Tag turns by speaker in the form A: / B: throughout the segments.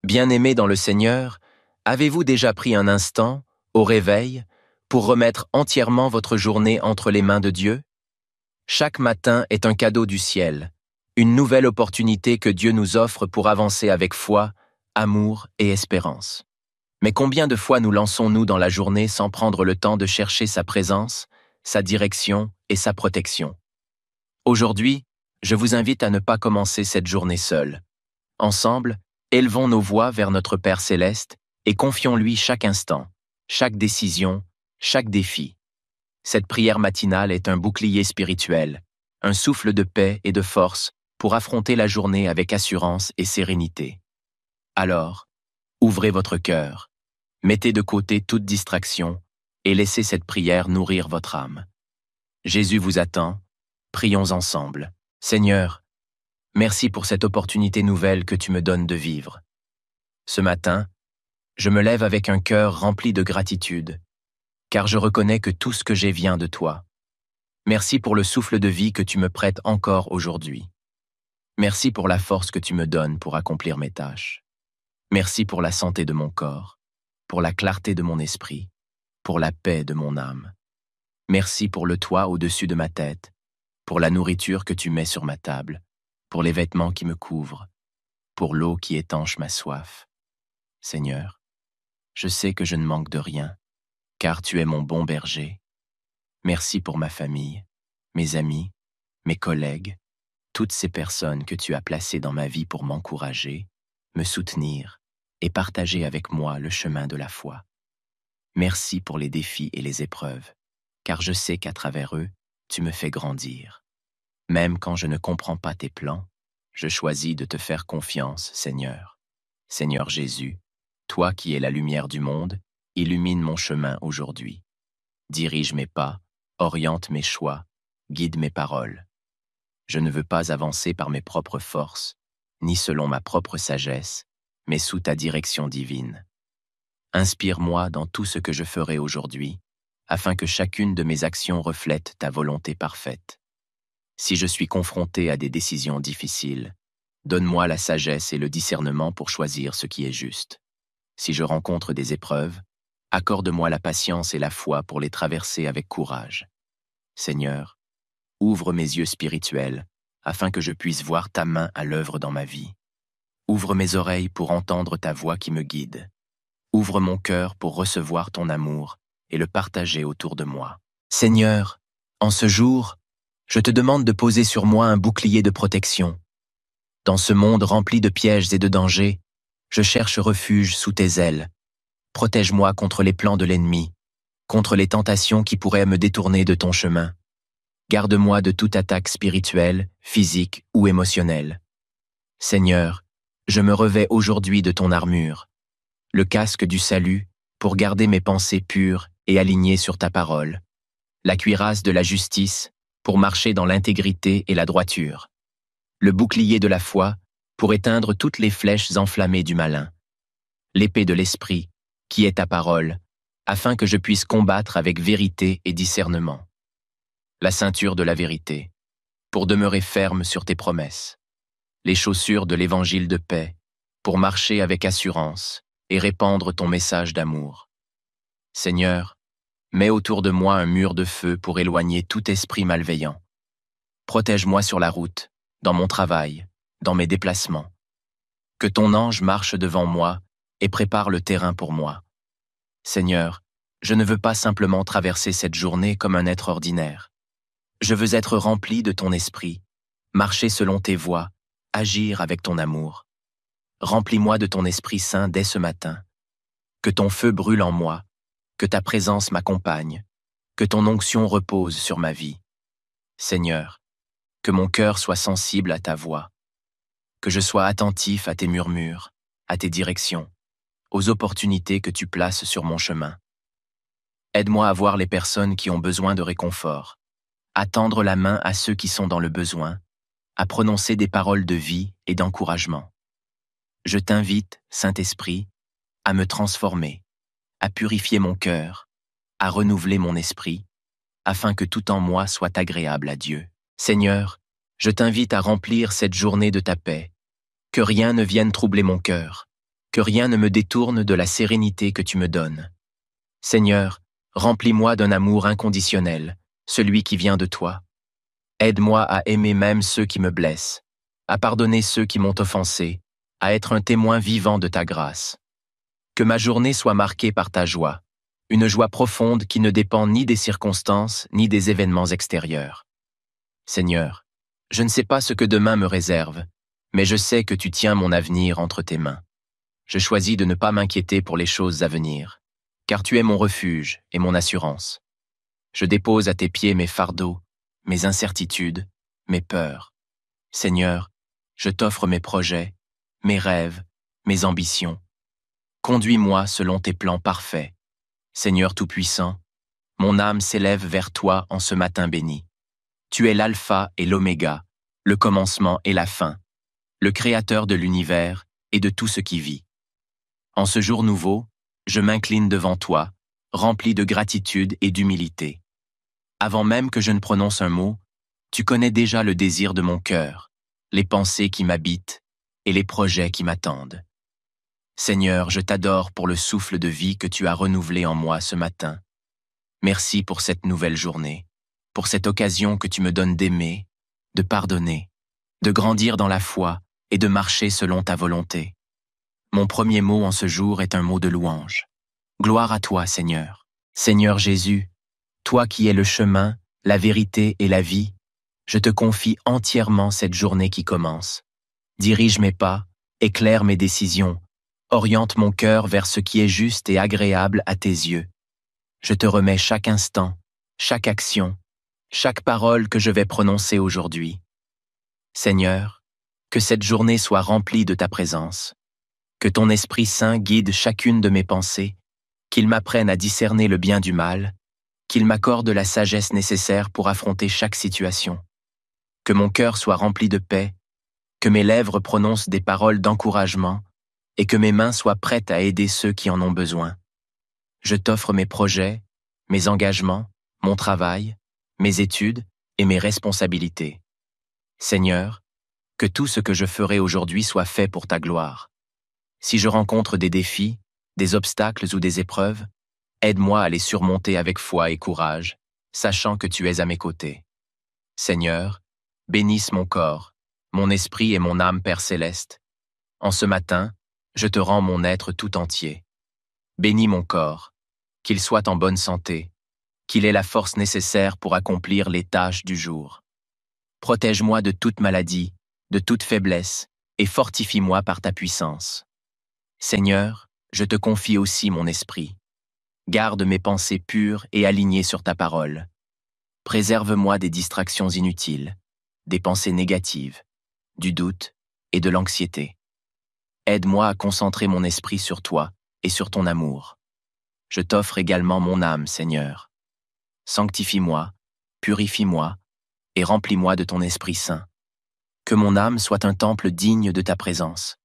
A: Bien-aimés dans le Seigneur, avez-vous déjà pris un instant, au réveil, pour remettre entièrement votre journée entre les mains de Dieu? Chaque matin est un cadeau du ciel, une nouvelle opportunité que Dieu nous offre pour avancer avec foi, amour et espérance. Mais combien de fois nous lançons-nous dans la journée sans prendre le temps de chercher sa présence, sa direction et sa protection? Aujourd'hui, je vous invite à ne pas commencer cette journée seule. Ensemble, élevons nos voix vers notre Père céleste et confions-lui chaque instant, chaque décision, chaque défi. Cette prière matinale est un bouclier spirituel, un souffle de paix et de force pour affronter la journée avec assurance et sérénité. Alors, ouvrez votre cœur, mettez de côté toute distraction et laissez cette prière nourrir votre âme. Jésus vous attend, prions ensemble. Seigneur, merci pour cette opportunité nouvelle que tu me donnes de vivre. Ce matin, je me lève avec un cœur rempli de gratitude, car je reconnais que tout ce que j'ai vient de toi. Merci pour le souffle de vie que tu me prêtes encore aujourd'hui. Merci pour la force que tu me donnes pour accomplir mes tâches. Merci pour la santé de mon corps, pour la clarté de mon esprit, pour la paix de mon âme. Merci pour le toit au-dessus de ma tête, pour la nourriture que tu mets sur ma table, pour les vêtements qui me couvrent, pour l'eau qui étanche ma soif. Seigneur, je sais que je ne manque de rien, car tu es mon bon berger. Merci pour ma famille, mes amis, mes collègues, toutes ces personnes que tu as placées dans ma vie pour m'encourager, me soutenir et partager avec moi le chemin de la foi. Merci pour les défis et les épreuves, car je sais qu'à travers eux, tu me fais grandir. Même quand je ne comprends pas tes plans, je choisis de te faire confiance, Seigneur. Seigneur Jésus, toi qui es la lumière du monde, illumine mon chemin aujourd'hui. Dirige mes pas, oriente mes choix, guide mes paroles. Je ne veux pas avancer par mes propres forces, ni selon ma propre sagesse, mais sous ta direction divine. Inspire-moi dans tout ce que je ferai aujourd'hui, afin que chacune de mes actions reflète ta volonté parfaite. Si je suis confronté à des décisions difficiles, donne-moi la sagesse et le discernement pour choisir ce qui est juste. Si je rencontre des épreuves, accorde-moi la patience et la foi pour les traverser avec courage. Seigneur, ouvre mes yeux spirituels afin que je puisse voir ta main à l'œuvre dans ma vie. Ouvre mes oreilles pour entendre ta voix qui me guide. Ouvre mon cœur pour recevoir ton amour et le partager autour de moi. Seigneur, en ce jour, je te demande de poser sur moi un bouclier de protection. Dans ce monde rempli de pièges et de dangers, je cherche refuge sous tes ailes. Protège-moi contre les plans de l'ennemi, contre les tentations qui pourraient me détourner de ton chemin. Garde-moi de toute attaque spirituelle, physique ou émotionnelle. Seigneur, je me revêts aujourd'hui de ton armure, le casque du salut pour garder mes pensées pures et alignées sur ta parole, la cuirasse de la justice pour marcher dans l'intégrité et la droiture, le bouclier de la foi pour éteindre toutes les flèches enflammées du malin, l'épée de l'esprit qui est ta parole, afin que je puisse combattre avec vérité et discernement, la ceinture de la vérité pour demeurer ferme sur tes promesses, les chaussures de l'évangile de paix pour marcher avec assurance et répandre ton message d'amour. Seigneur, mets autour de moi un mur de feu pour éloigner tout esprit malveillant. Protège-moi sur la route, dans mon travail, dans mes déplacements. Que ton ange marche devant moi et prépare le terrain pour moi. Seigneur, je ne veux pas simplement traverser cette journée comme un être ordinaire. Je veux être rempli de ton esprit, marcher selon tes voies, agir avec ton amour. Remplis-moi de ton Esprit Saint dès ce matin. Que ton feu brûle en moi, que ta présence m'accompagne, que ton onction repose sur ma vie. Seigneur, que mon cœur soit sensible à ta voix, que je sois attentif à tes murmures, à tes directions, aux opportunités que tu places sur mon chemin. Aide-moi à voir les personnes qui ont besoin de réconfort, à tendre la main à ceux qui sont dans le besoin, à prononcer des paroles de vie et d'encouragement. Je t'invite, Saint-Esprit, à me transformer, à purifier mon cœur, à renouveler mon esprit, afin que tout en moi soit agréable à Dieu. Seigneur, je t'invite à remplir cette journée de ta paix, que rien ne vienne troubler mon cœur, Que rien ne me détourne de la sérénité que tu me donnes. Seigneur, remplis-moi d'un amour inconditionnel, celui qui vient de toi. Aide-moi à aimer même ceux qui me blessent, à pardonner ceux qui m'ont offensé, à être un témoin vivant de ta grâce. Que ma journée soit marquée par ta joie, une joie profonde qui ne dépend ni des circonstances ni des événements extérieurs. Seigneur, je ne sais pas ce que demain me réserve, mais je sais que tu tiens mon avenir entre tes mains. Je choisis de ne pas m'inquiéter pour les choses à venir, car tu es mon refuge et mon assurance. Je dépose à tes pieds mes fardeaux, mes incertitudes, mes peurs. Seigneur, je t'offre mes projets, mes rêves, mes ambitions. Conduis-moi selon tes plans parfaits. Seigneur Tout-Puissant, mon âme s'élève vers toi en ce matin béni. Tu es l'alpha et l'oméga, le commencement et la fin, le créateur de l'univers et de tout ce qui vit. En ce jour nouveau, je m'incline devant toi, rempli de gratitude et d'humilité. Avant même que je ne prononce un mot, tu connais déjà le désir de mon cœur, les pensées qui m'habitent et les projets qui m'attendent. Seigneur, je t'adore pour le souffle de vie que tu as renouvelé en moi ce matin. Merci pour cette nouvelle journée, pour cette occasion que tu me donnes d'aimer, de pardonner, de grandir dans la foi et de marcher selon ta volonté. Mon premier mot en ce jour est un mot de louange. Gloire à toi, Seigneur. Seigneur Jésus, toi qui es le chemin, la vérité et la vie, je te confie entièrement cette journée qui commence. Dirige mes pas, éclaire mes décisions, oriente mon cœur vers ce qui est juste et agréable à tes yeux. Je te remets chaque instant, chaque action, chaque parole que je vais prononcer aujourd'hui. Seigneur, que cette journée soit remplie de ta présence. Que ton Esprit Saint guide chacune de mes pensées, qu'il m'apprenne à discerner le bien du mal, qu'il m'accorde la sagesse nécessaire pour affronter chaque situation. Que mon cœur soit rempli de paix, que mes lèvres prononcent des paroles d'encouragement et que mes mains soient prêtes à aider ceux qui en ont besoin. Je t'offre mes projets, mes engagements, mon travail, mes études et mes responsabilités. Seigneur, que tout ce que je ferai aujourd'hui soit fait pour ta gloire. Si je rencontre des défis, des obstacles ou des épreuves, aide-moi à les surmonter avec foi et courage, sachant que tu es à mes côtés. Seigneur, bénisse mon corps, mon esprit et mon âme, Père céleste. En ce matin, je te rends mon être tout entier. Bénis mon corps, qu'il soit en bonne santé, qu'il ait la force nécessaire pour accomplir les tâches du jour. Protège-moi de toute maladie, de toute faiblesse, et fortifie-moi par ta puissance. Seigneur, je te confie aussi mon esprit. Garde mes pensées pures et alignées sur ta parole. Préserve-moi des distractions inutiles, des pensées négatives, du doute et de l'anxiété. Aide-moi à concentrer mon esprit sur toi et sur ton amour. Je t'offre également mon âme, Seigneur. Sanctifie-moi, purifie-moi et remplis-moi de ton Esprit Saint. Que mon âme soit un temple digne de ta présence.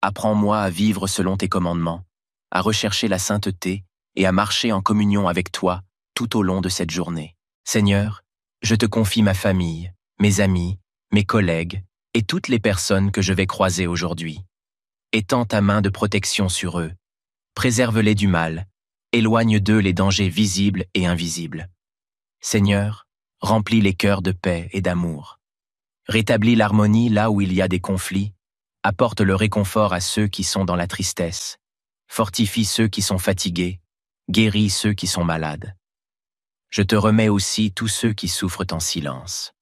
A: Apprends-moi à vivre selon tes commandements, à rechercher la sainteté et à marcher en communion avec toi tout au long de cette journée. Seigneur, je te confie ma famille, mes amis, mes collègues et toutes les personnes que je vais croiser aujourd'hui. Étends ta main de protection sur eux. Préserve-les du mal. Éloigne d'eux les dangers visibles et invisibles. Seigneur, remplis les cœurs de paix et d'amour. Rétablis l'harmonie là où il y a des conflits. Apporte le réconfort à ceux qui sont dans la tristesse. Fortifie ceux qui sont fatigués. Guéris ceux qui sont malades. Je te remets aussi tous ceux qui souffrent en silence.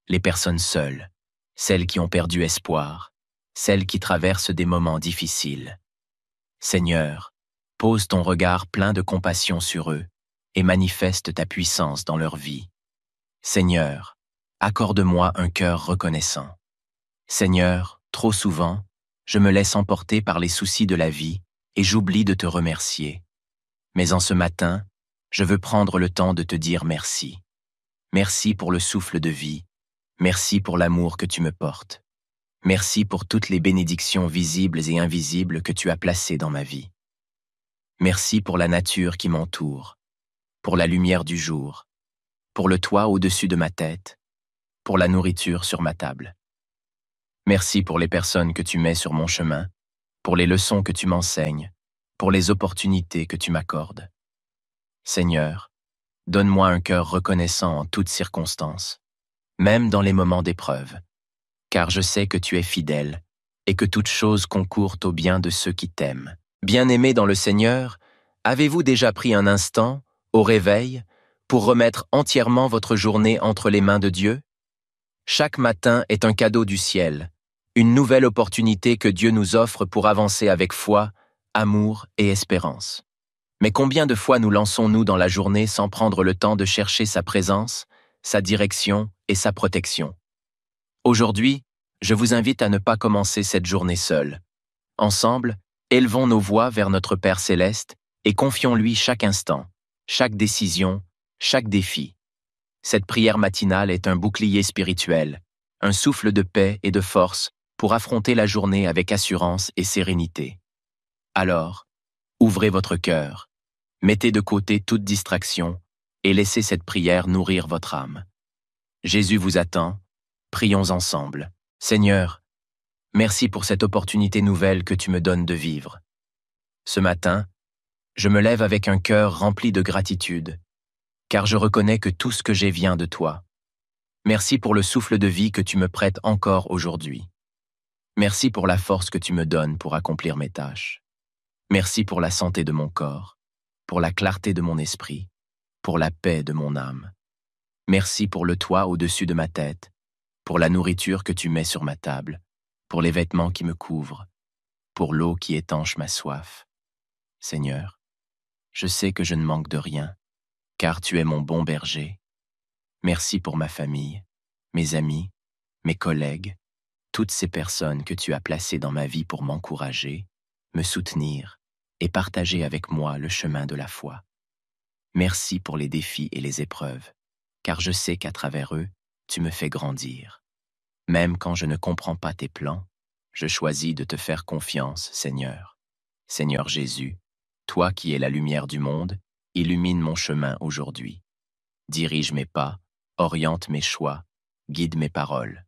A: Les personnes seules, celles qui ont perdu espoir, celles qui traversent des moments difficiles. Seigneur, pose ton regard plein de compassion sur eux et manifeste ta puissance dans leur vie. Seigneur, accorde-moi un cœur reconnaissant. Seigneur, trop souvent, je me laisse emporter par les soucis de la vie et j'oublie de te remercier. Mais en ce matin, je veux prendre le temps de te dire merci. Merci pour le souffle de vie. Merci pour l'amour que tu me portes. Merci pour toutes les bénédictions visibles et invisibles que tu as placées dans ma vie. Merci pour la nature qui m'entoure, pour la lumière du jour, pour le toit au-dessus de ma tête, pour la nourriture sur ma table. Merci pour les personnes que tu mets sur mon chemin pour les leçons que tu m'enseignes, pour les opportunités que tu m'accordes. Seigneur, donne-moi un cœur reconnaissant en toutes circonstances, même dans les moments d'épreuve, car je sais que tu es fidèle et que toutes choses concourent au bien de ceux qui t'aiment. Bien-aimés dans le Seigneur, avez-vous déjà pris un instant, au réveil, pour remettre entièrement votre journée entre les mains de Dieu? Chaque matin est un cadeau du ciel, une nouvelle opportunité que Dieu nous offre pour avancer avec foi, amour et espérance. Mais combien de fois nous lançons-nous dans la journée sans prendre le temps de chercher sa présence, sa direction et sa protection? Aujourd'hui, je vous invite à ne pas commencer cette journée seule. Ensemble, élevons nos voix vers notre Père céleste et confions-lui chaque instant, chaque décision, chaque défi. Cette prière matinale est un bouclier spirituel, un souffle de paix et de force pour affronter la journée avec assurance et sérénité. Alors, ouvrez votre cœur, mettez de côté toute distraction et laissez cette prière nourrir votre âme. Jésus vous attend, prions ensemble. Seigneur, merci pour cette opportunité nouvelle que tu me donnes de vivre. Ce matin, je me lève avec un cœur rempli de gratitude, car je reconnais que tout ce que j'ai vient de toi. Merci pour le souffle de vie que tu me prêtes encore aujourd'hui. Merci pour la force que tu me donnes pour accomplir mes tâches. Merci pour la santé de mon corps, pour la clarté de mon esprit, pour la paix de mon âme. Merci pour le toit au-dessus de ma tête, pour la nourriture que tu mets sur ma table, pour les vêtements qui me couvrent, pour l'eau qui étanche ma soif. Seigneur, je sais que je ne manque de rien, car tu es mon bon berger. Merci pour ma famille, mes amis, mes collègues, toutes ces personnes que tu as placées dans ma vie pour m'encourager, me soutenir et partager avec moi le chemin de la foi. Merci pour les défis et les épreuves, car je sais qu'à travers eux, tu me fais grandir. Même quand je ne comprends pas tes plans, je choisis de te faire confiance, Seigneur. Seigneur Jésus, toi qui es la lumière du monde, illumine mon chemin aujourd'hui. Dirige mes pas, oriente mes choix, guide mes paroles.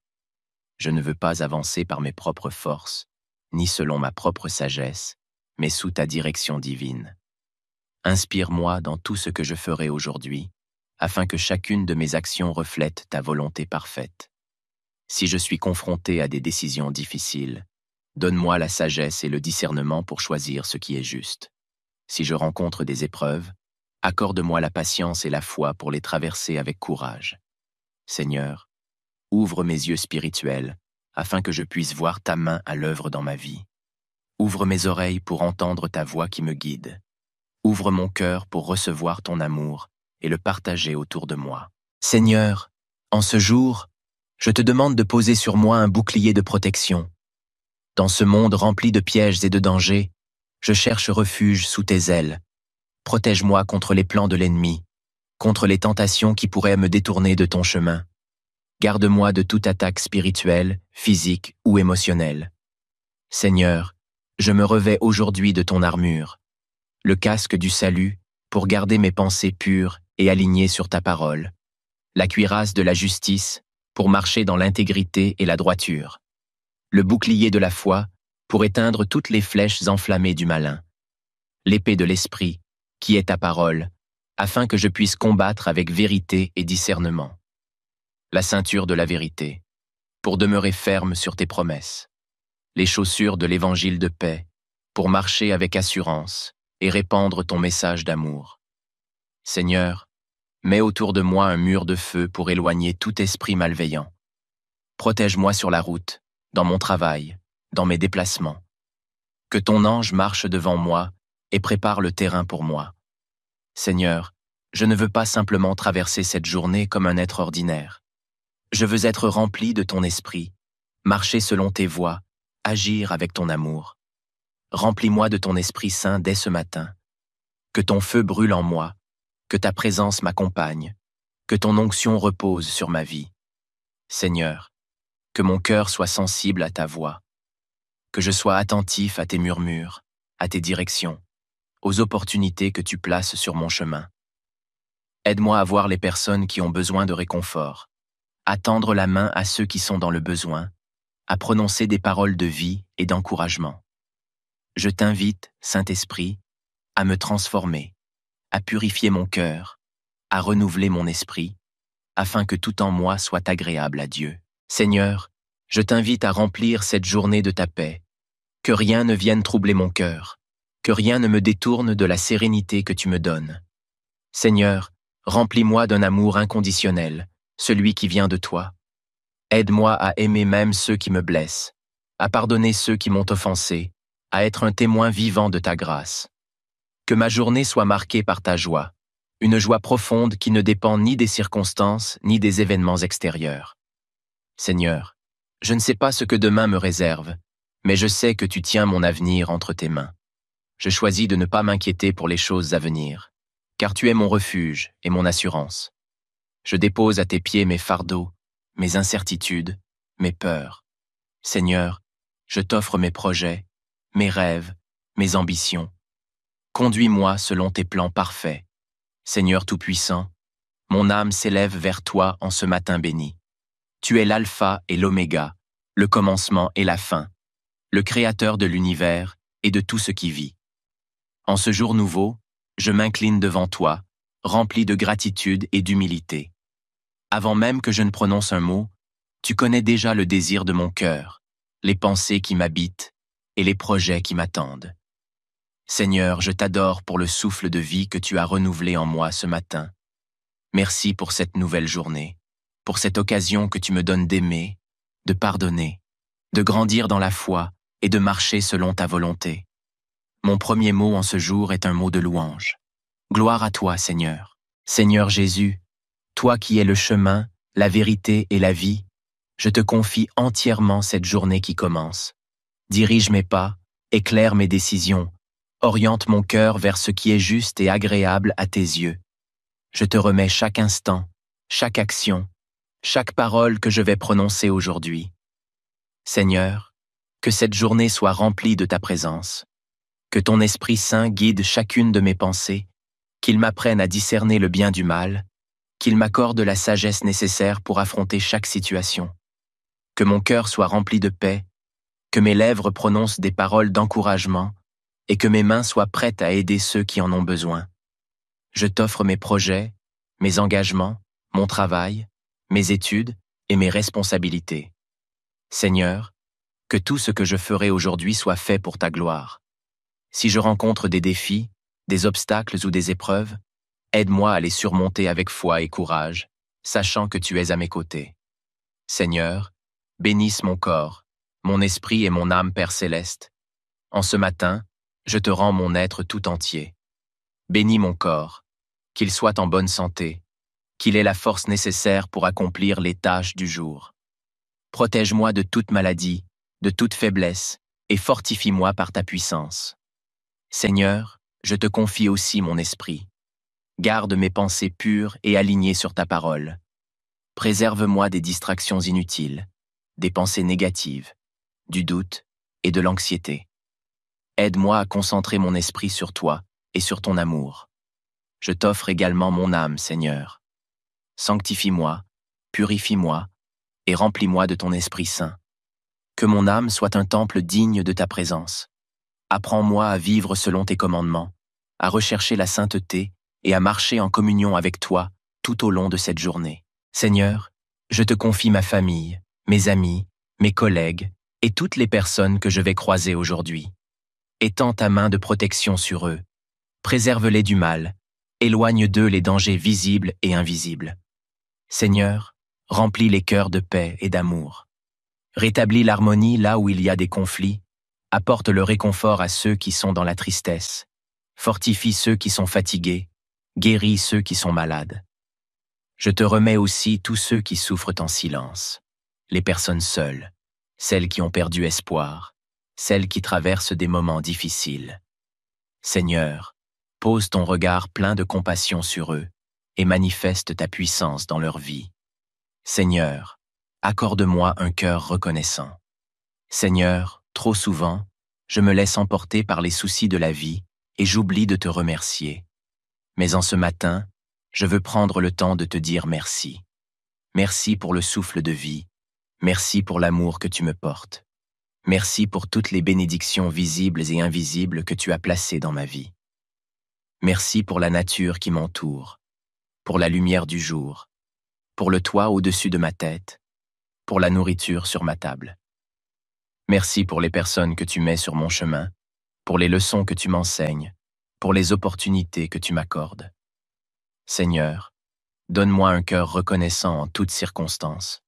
A: Je ne veux pas avancer par mes propres forces, ni selon ma propre sagesse, mais sous ta direction divine. Inspire-moi dans tout ce que je ferai aujourd'hui, afin que chacune de mes actions reflète ta volonté parfaite. Si je suis confronté à des décisions difficiles, donne-moi la sagesse et le discernement pour choisir ce qui est juste. Si je rencontre des épreuves, accorde-moi la patience et la foi pour les traverser avec courage. Seigneur, ouvre mes yeux spirituels afin que je puisse voir ta main à l'œuvre dans ma vie. Ouvre mes oreilles pour entendre ta voix qui me guide. Ouvre mon cœur pour recevoir ton amour et le partager autour de moi. Seigneur, en ce jour, je te demande de poser sur moi un bouclier de protection. Dans ce monde rempli de pièges et de dangers, je cherche refuge sous tes ailes. Protège-moi contre les plans de l'ennemi, contre les tentations qui pourraient me détourner de ton chemin. Garde-moi de toute attaque spirituelle, physique ou émotionnelle. Seigneur, je me revêts aujourd'hui de ton armure, le casque du salut pour garder mes pensées pures et alignées sur ta parole, la cuirasse de la justice pour marcher dans l'intégrité et la droiture, le bouclier de la foi pour éteindre toutes les flèches enflammées du malin, l'épée de l'esprit qui est ta parole, afin que je puisse combattre avec vérité et discernement, la ceinture de la vérité pour demeurer ferme sur tes promesses, les chaussures de l'évangile de paix pour marcher avec assurance et répandre ton message d'amour. Seigneur, mets autour de moi un mur de feu pour éloigner tout esprit malveillant. Protège-moi sur la route, dans mon travail, dans mes déplacements. Que ton ange marche devant moi et prépare le terrain pour moi. Seigneur, je ne veux pas simplement traverser cette journée comme un être ordinaire. Je veux être rempli de ton esprit, marcher selon tes voies, agir avec ton amour. Remplis-moi de ton Esprit Saint dès ce matin. Que ton feu brûle en moi, que ta présence m'accompagne, que ton onction repose sur ma vie. Seigneur, que mon cœur soit sensible à ta voix, que je sois attentif à tes murmures, à tes directions, aux opportunités que tu places sur mon chemin. Aide-moi à voir les personnes qui ont besoin de réconfort, à tendre la main à ceux qui sont dans le besoin, à prononcer des paroles de vie et d'encouragement. je t'invite, Saint-Esprit, à me transformer, à purifier mon cœur, à renouveler mon esprit, afin que tout en moi soit agréable à Dieu. Seigneur, je t'invite à remplir cette journée de ta paix, que rien ne vienne troubler mon cœur, que rien ne me détourne de la sérénité que tu me donnes. Seigneur, remplis-moi d'un amour inconditionnel, celui qui vient de toi. Aide-moi à aimer même ceux qui me blessent, à pardonner ceux qui m'ont offensé, à être un témoin vivant de ta grâce. Que ma journée soit marquée par ta joie, une joie profonde qui ne dépend ni des circonstances ni des événements extérieurs. Seigneur, je ne sais pas ce que demain me réserve, mais je sais que tu tiens mon avenir entre tes mains. Je choisis de ne pas m'inquiéter pour les choses à venir, car tu es mon refuge et mon assurance. Je dépose à tes pieds mes fardeaux, mes incertitudes, mes peurs. Seigneur, je t'offre mes projets, mes rêves, mes ambitions. Conduis-moi selon tes plans parfaits. Seigneur Tout-Puissant, mon âme s'élève vers toi en ce matin béni. Tu es l'alpha et l'oméga, le commencement et la fin, le créateur de l'univers et de tout ce qui vit. En ce jour nouveau, je m'incline devant toi, rempli de gratitude et d'humilité. Avant même que je ne prononce un mot, tu connais déjà le désir de mon cœur, les pensées qui m'habitent et les projets qui m'attendent. Seigneur, je t'adore pour le souffle de vie que tu as renouvelé en moi ce matin. Merci pour cette nouvelle journée, pour cette occasion que tu me donnes d'aimer, de pardonner, de grandir dans la foi et de marcher selon ta volonté. Mon premier mot en ce jour est un mot de louange. Gloire à toi, Seigneur. Seigneur Jésus, toi qui es le chemin, la vérité et la vie, je te confie entièrement cette journée qui commence. Dirige mes pas, éclaire mes décisions, oriente mon cœur vers ce qui est juste et agréable à tes yeux. Je te remets chaque instant, chaque action, chaque parole que je vais prononcer aujourd'hui. Seigneur, que cette journée soit remplie de ta présence, que ton Esprit Saint guide chacune de mes pensées, qu'il m'apprenne à discerner le bien du mal, qu'il m'accorde la sagesse nécessaire pour affronter chaque situation, que mon cœur soit rempli de paix, que mes lèvres prononcent des paroles d'encouragement et que mes mains soient prêtes à aider ceux qui en ont besoin. Je t'offre mes projets, mes engagements, mon travail, mes études et mes responsabilités. Seigneur, que tout ce que je ferai aujourd'hui soit fait pour ta gloire. Si je rencontre des défis, des obstacles ou des épreuves, aide-moi à les surmonter avec foi et courage, sachant que tu es à mes côtés. Seigneur, bénisse mon corps, mon esprit et mon âme, Père céleste. En ce matin, je te rends mon être tout entier. Bénis mon corps, qu'il soit en bonne santé, qu'il ait la force nécessaire pour accomplir les tâches du jour. Protège-moi de toute maladie, de toute faiblesse, et fortifie-moi par ta puissance. Seigneur, je te confie aussi mon esprit. Garde mes pensées pures et alignées sur ta parole. Préserve-moi des distractions inutiles, des pensées négatives, du doute et de l'anxiété. Aide-moi à concentrer mon esprit sur toi et sur ton amour. Je t'offre également mon âme, Seigneur. Sanctifie-moi, purifie-moi et remplis-moi de ton Esprit Saint. Que mon âme soit un temple digne de ta présence. Apprends-moi à vivre selon tes commandements, à rechercher la sainteté et à marcher en communion avec toi tout au long de cette journée. Seigneur, je te confie ma famille, mes amis, mes collègues et toutes les personnes que je vais croiser aujourd'hui. Étends ta main de protection sur eux. Préserve-les du mal. Éloigne d'eux les dangers visibles et invisibles. Seigneur, remplis les cœurs de paix et d'amour. Rétablis l'harmonie là où il y a des conflits. Apporte le réconfort à ceux qui sont dans la tristesse. Fortifie ceux qui sont fatigués. Guéris ceux qui sont malades. Je te remets aussi tous ceux qui souffrent en silence. Les personnes seules, celles qui ont perdu espoir, celles qui traversent des moments difficiles. Seigneur, pose ton regard plein de compassion sur eux et manifeste ta puissance dans leur vie. Seigneur, accorde-moi un cœur reconnaissant. Seigneur, trop souvent, je me laisse emporter par les soucis de la vie et j'oublie de te remercier. Mais en ce matin, je veux prendre le temps de te dire merci. Merci pour le souffle de vie. Merci pour l'amour que tu me portes. Merci pour toutes les bénédictions visibles et invisibles que tu as placées dans ma vie. Merci pour la nature qui m'entoure, pour la lumière du jour, pour le toit au-dessus de ma tête, pour la nourriture sur ma table. Merci pour les personnes que tu mets sur mon chemin, pour les leçons que tu m'enseignes, pour les opportunités que tu m'accordes. Seigneur, donne-moi un cœur reconnaissant en toutes circonstances,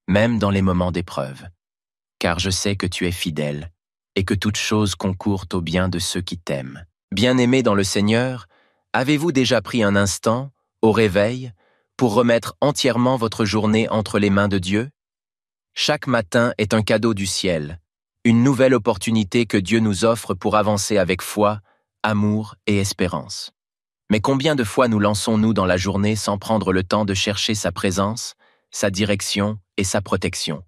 A: même dans les moments d'épreuve, car je sais que tu es fidèle et que toute chose concourt au bien de ceux qui t'aiment. Bien-aimés dans le Seigneur, avez-vous déjà pris un instant, au réveil, pour remettre entièrement votre journée entre les mains de Dieu? Chaque matin est un cadeau du ciel, une nouvelle opportunité que Dieu nous offre pour avancer avec foi, amour et espérance. Mais combien de fois nous lançons-nous dans la journée sans prendre le temps de chercher sa présence, sa direction et sa protection?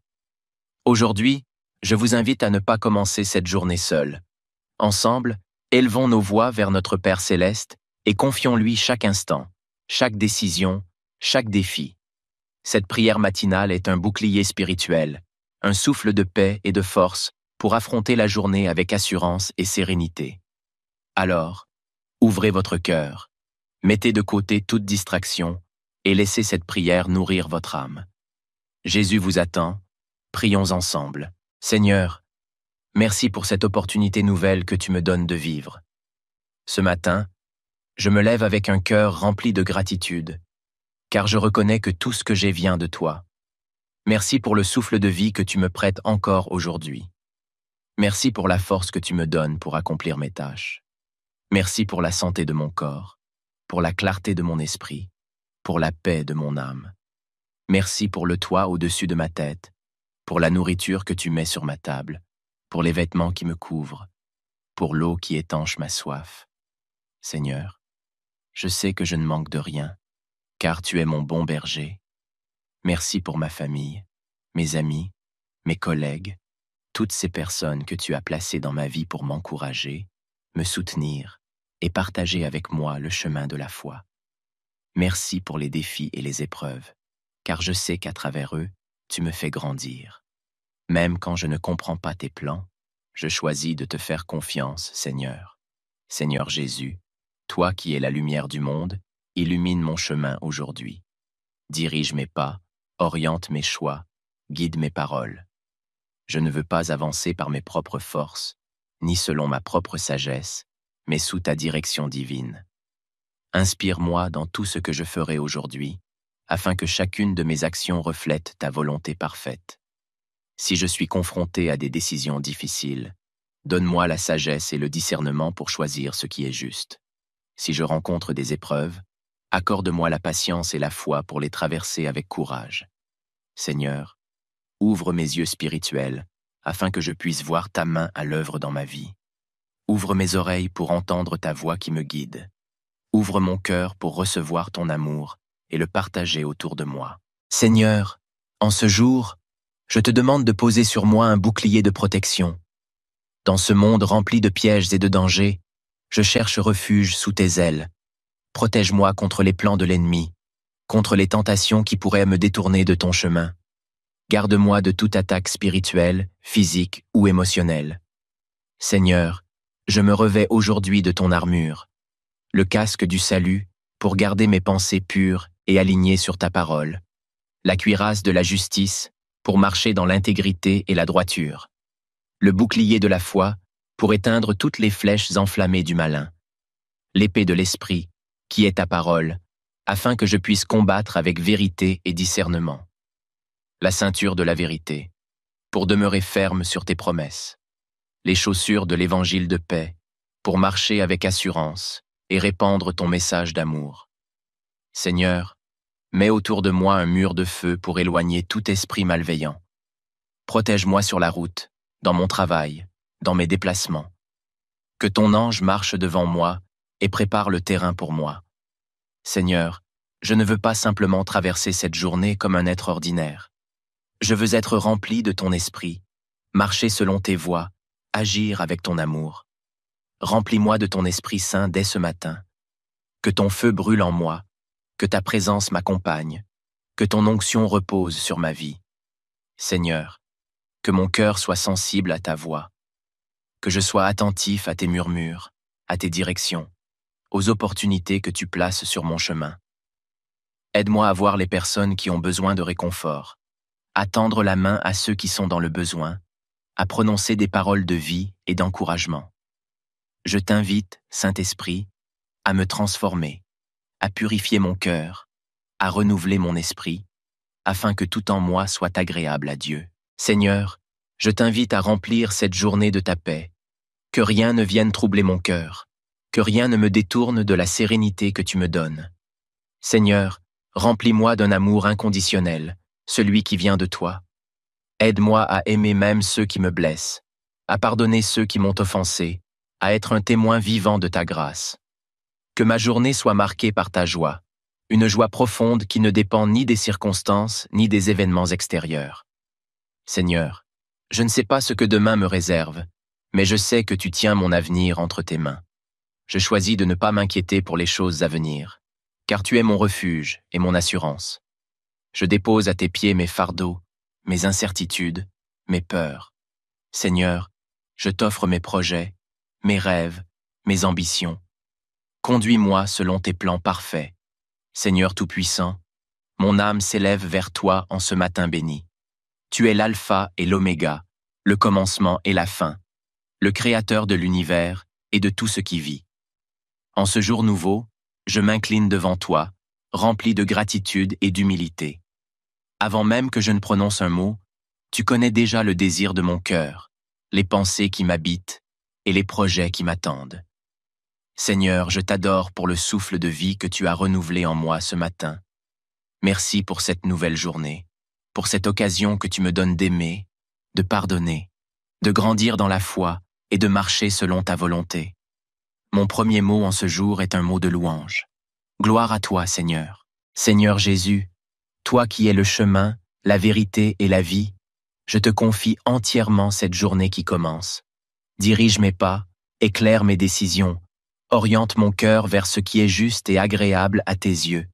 A: Aujourd'hui, je vous invite à ne pas commencer cette journée seule. Ensemble, élevons nos voix vers notre Père céleste et confions-lui chaque instant, chaque décision, chaque défi. Cette prière matinale est un bouclier spirituel, un souffle de paix et de force pour affronter la journée avec assurance et sérénité. Alors, ouvrez votre cœur, mettez de côté toute distraction et laissez cette prière nourrir votre âme. Jésus vous attend, prions ensemble. Seigneur, merci pour cette opportunité nouvelle que tu me donnes de vivre. Ce matin, je me lève avec un cœur rempli de gratitude, car je reconnais que tout ce que j'ai vient de toi. Merci pour le souffle de vie que tu me prêtes encore aujourd'hui. Merci pour la force que tu me donnes pour accomplir mes tâches. Merci pour la santé de mon corps, pour la clarté de mon esprit, pour la paix de mon âme. Merci pour le toit au-dessus de ma tête, pour la nourriture que tu mets sur ma table, pour les vêtements qui me couvrent, pour l'eau qui étanche ma soif. Seigneur, je sais que je ne manque de rien, car tu es mon bon berger. Merci pour ma famille, mes amis, mes collègues, toutes ces personnes que tu as placées dans ma vie pour m'encourager, me soutenir et partager avec moi le chemin de la foi. Merci pour les défis et les épreuves, car je sais qu'à travers eux, tu me fais grandir. Même quand je ne comprends pas tes plans, je choisis de te faire confiance, Seigneur. Seigneur Jésus, toi qui es la lumière du monde, illumine mon chemin aujourd'hui. Dirige mes pas, oriente mes choix, guide mes paroles. Je ne veux pas avancer par mes propres forces, ni selon ma propre sagesse, mais sous ta direction divine. Inspire-moi dans tout ce que je ferai aujourd'hui, afin que chacune de mes actions reflète ta volonté parfaite. Si je suis confronté à des décisions difficiles, donne-moi la sagesse et le discernement pour choisir ce qui est juste. Si je rencontre des épreuves, accorde-moi la patience et la foi pour les traverser avec courage. Seigneur, ouvre mes yeux spirituels afin que je puisse voir ta main à l'œuvre dans ma vie. Ouvre mes oreilles pour entendre ta voix qui me guide. Ouvre mon cœur pour recevoir ton amour et le partager autour de moi. Seigneur, en ce jour, je te demande de poser sur moi un bouclier de protection. Dans ce monde rempli de pièges et de dangers, je cherche refuge sous tes ailes. Protège-moi contre les plans de l'ennemi, contre les tentations qui pourraient me détourner de ton chemin. Garde-moi de toute attaque spirituelle, physique ou émotionnelle. Seigneur, je me revêts aujourd'hui de ton armure, le casque du salut pour garder mes pensées pures et alignées sur ta parole, la cuirasse de la justice pour marcher dans l'intégrité et la droiture, le bouclier de la foi pour éteindre toutes les flèches enflammées du malin, l'épée de l'esprit qui est ta parole, afin que je puisse combattre avec vérité et discernement, la ceinture de la vérité pour demeurer ferme sur tes promesses, les chaussures de l'évangile de paix pour marcher avec assurance et répandre ton message d'amour. Seigneur, mets autour de moi un mur de feu pour éloigner tout esprit malveillant. Protège-moi sur la route, dans mon travail, dans mes déplacements. Que ton ange marche devant moi et prépare le terrain pour moi. Seigneur, je ne veux pas simplement traverser cette journée comme un être ordinaire. Je veux être rempli de ton esprit, marcher selon tes voies, agir avec ton amour. Remplis-moi de ton Esprit Saint dès ce matin. Que ton feu brûle en moi, que ta présence m'accompagne, que ton onction repose sur ma vie. Seigneur, que mon cœur soit sensible à ta voix, que je sois attentif à tes murmures, à tes directions, aux opportunités que tu places sur mon chemin. Aide-moi à voir les personnes qui ont besoin de réconfort, à tendre la main à ceux qui sont dans le besoin, à prononcer des paroles de vie et d'encouragement. Je t'invite, Saint-Esprit, à me transformer, à purifier mon cœur, à renouveler mon esprit, afin que tout en moi soit agréable à Dieu. Seigneur, je t'invite à remplir cette journée de ta paix, que rien ne vienne troubler mon cœur, que rien ne me détourne de la sérénité que tu me donnes. Seigneur, remplis-moi d'un amour inconditionnel, celui qui vient de toi. Aide-moi à aimer même ceux qui me blessent, à pardonner ceux qui m'ont offensé, à être un témoin vivant de ta grâce. Que ma journée soit marquée par ta joie, une joie profonde qui ne dépend ni des circonstances ni des événements extérieurs. Seigneur, je ne sais pas ce que demain me réserve, mais je sais que tu tiens mon avenir entre tes mains. Je choisis de ne pas m'inquiéter pour les choses à venir, car tu es mon refuge et mon assurance. Je dépose à tes pieds mes fardeaux, mes incertitudes, mes peurs. Seigneur, je t'offre mes projets, mes rêves, mes ambitions. Conduis-moi selon tes plans parfaits. Seigneur Tout-Puissant, mon âme s'élève vers toi en ce matin béni. Tu es l'alpha et l'oméga, le commencement et la fin, le créateur de l'univers et de tout ce qui vit. En ce jour nouveau, je m'incline devant toi, rempli de gratitude et d'humilité. Avant même que je ne prononce un mot, tu connais déjà le désir de mon cœur, les pensées qui m'habitent et les projets qui m'attendent. Seigneur, je t'adore pour le souffle de vie que tu as renouvelé en moi ce matin. Merci pour cette nouvelle journée, pour cette occasion que tu me donnes d'aimer, de pardonner, de grandir dans la foi et de marcher selon ta volonté. Mon premier mot en ce jour est un mot de louange. Gloire à toi, Seigneur. Seigneur Jésus, toi qui es le chemin, la vérité et la vie, je te confie entièrement cette journée qui commence. Dirige mes pas, éclaire mes décisions, oriente mon cœur vers ce qui est juste et agréable à tes yeux.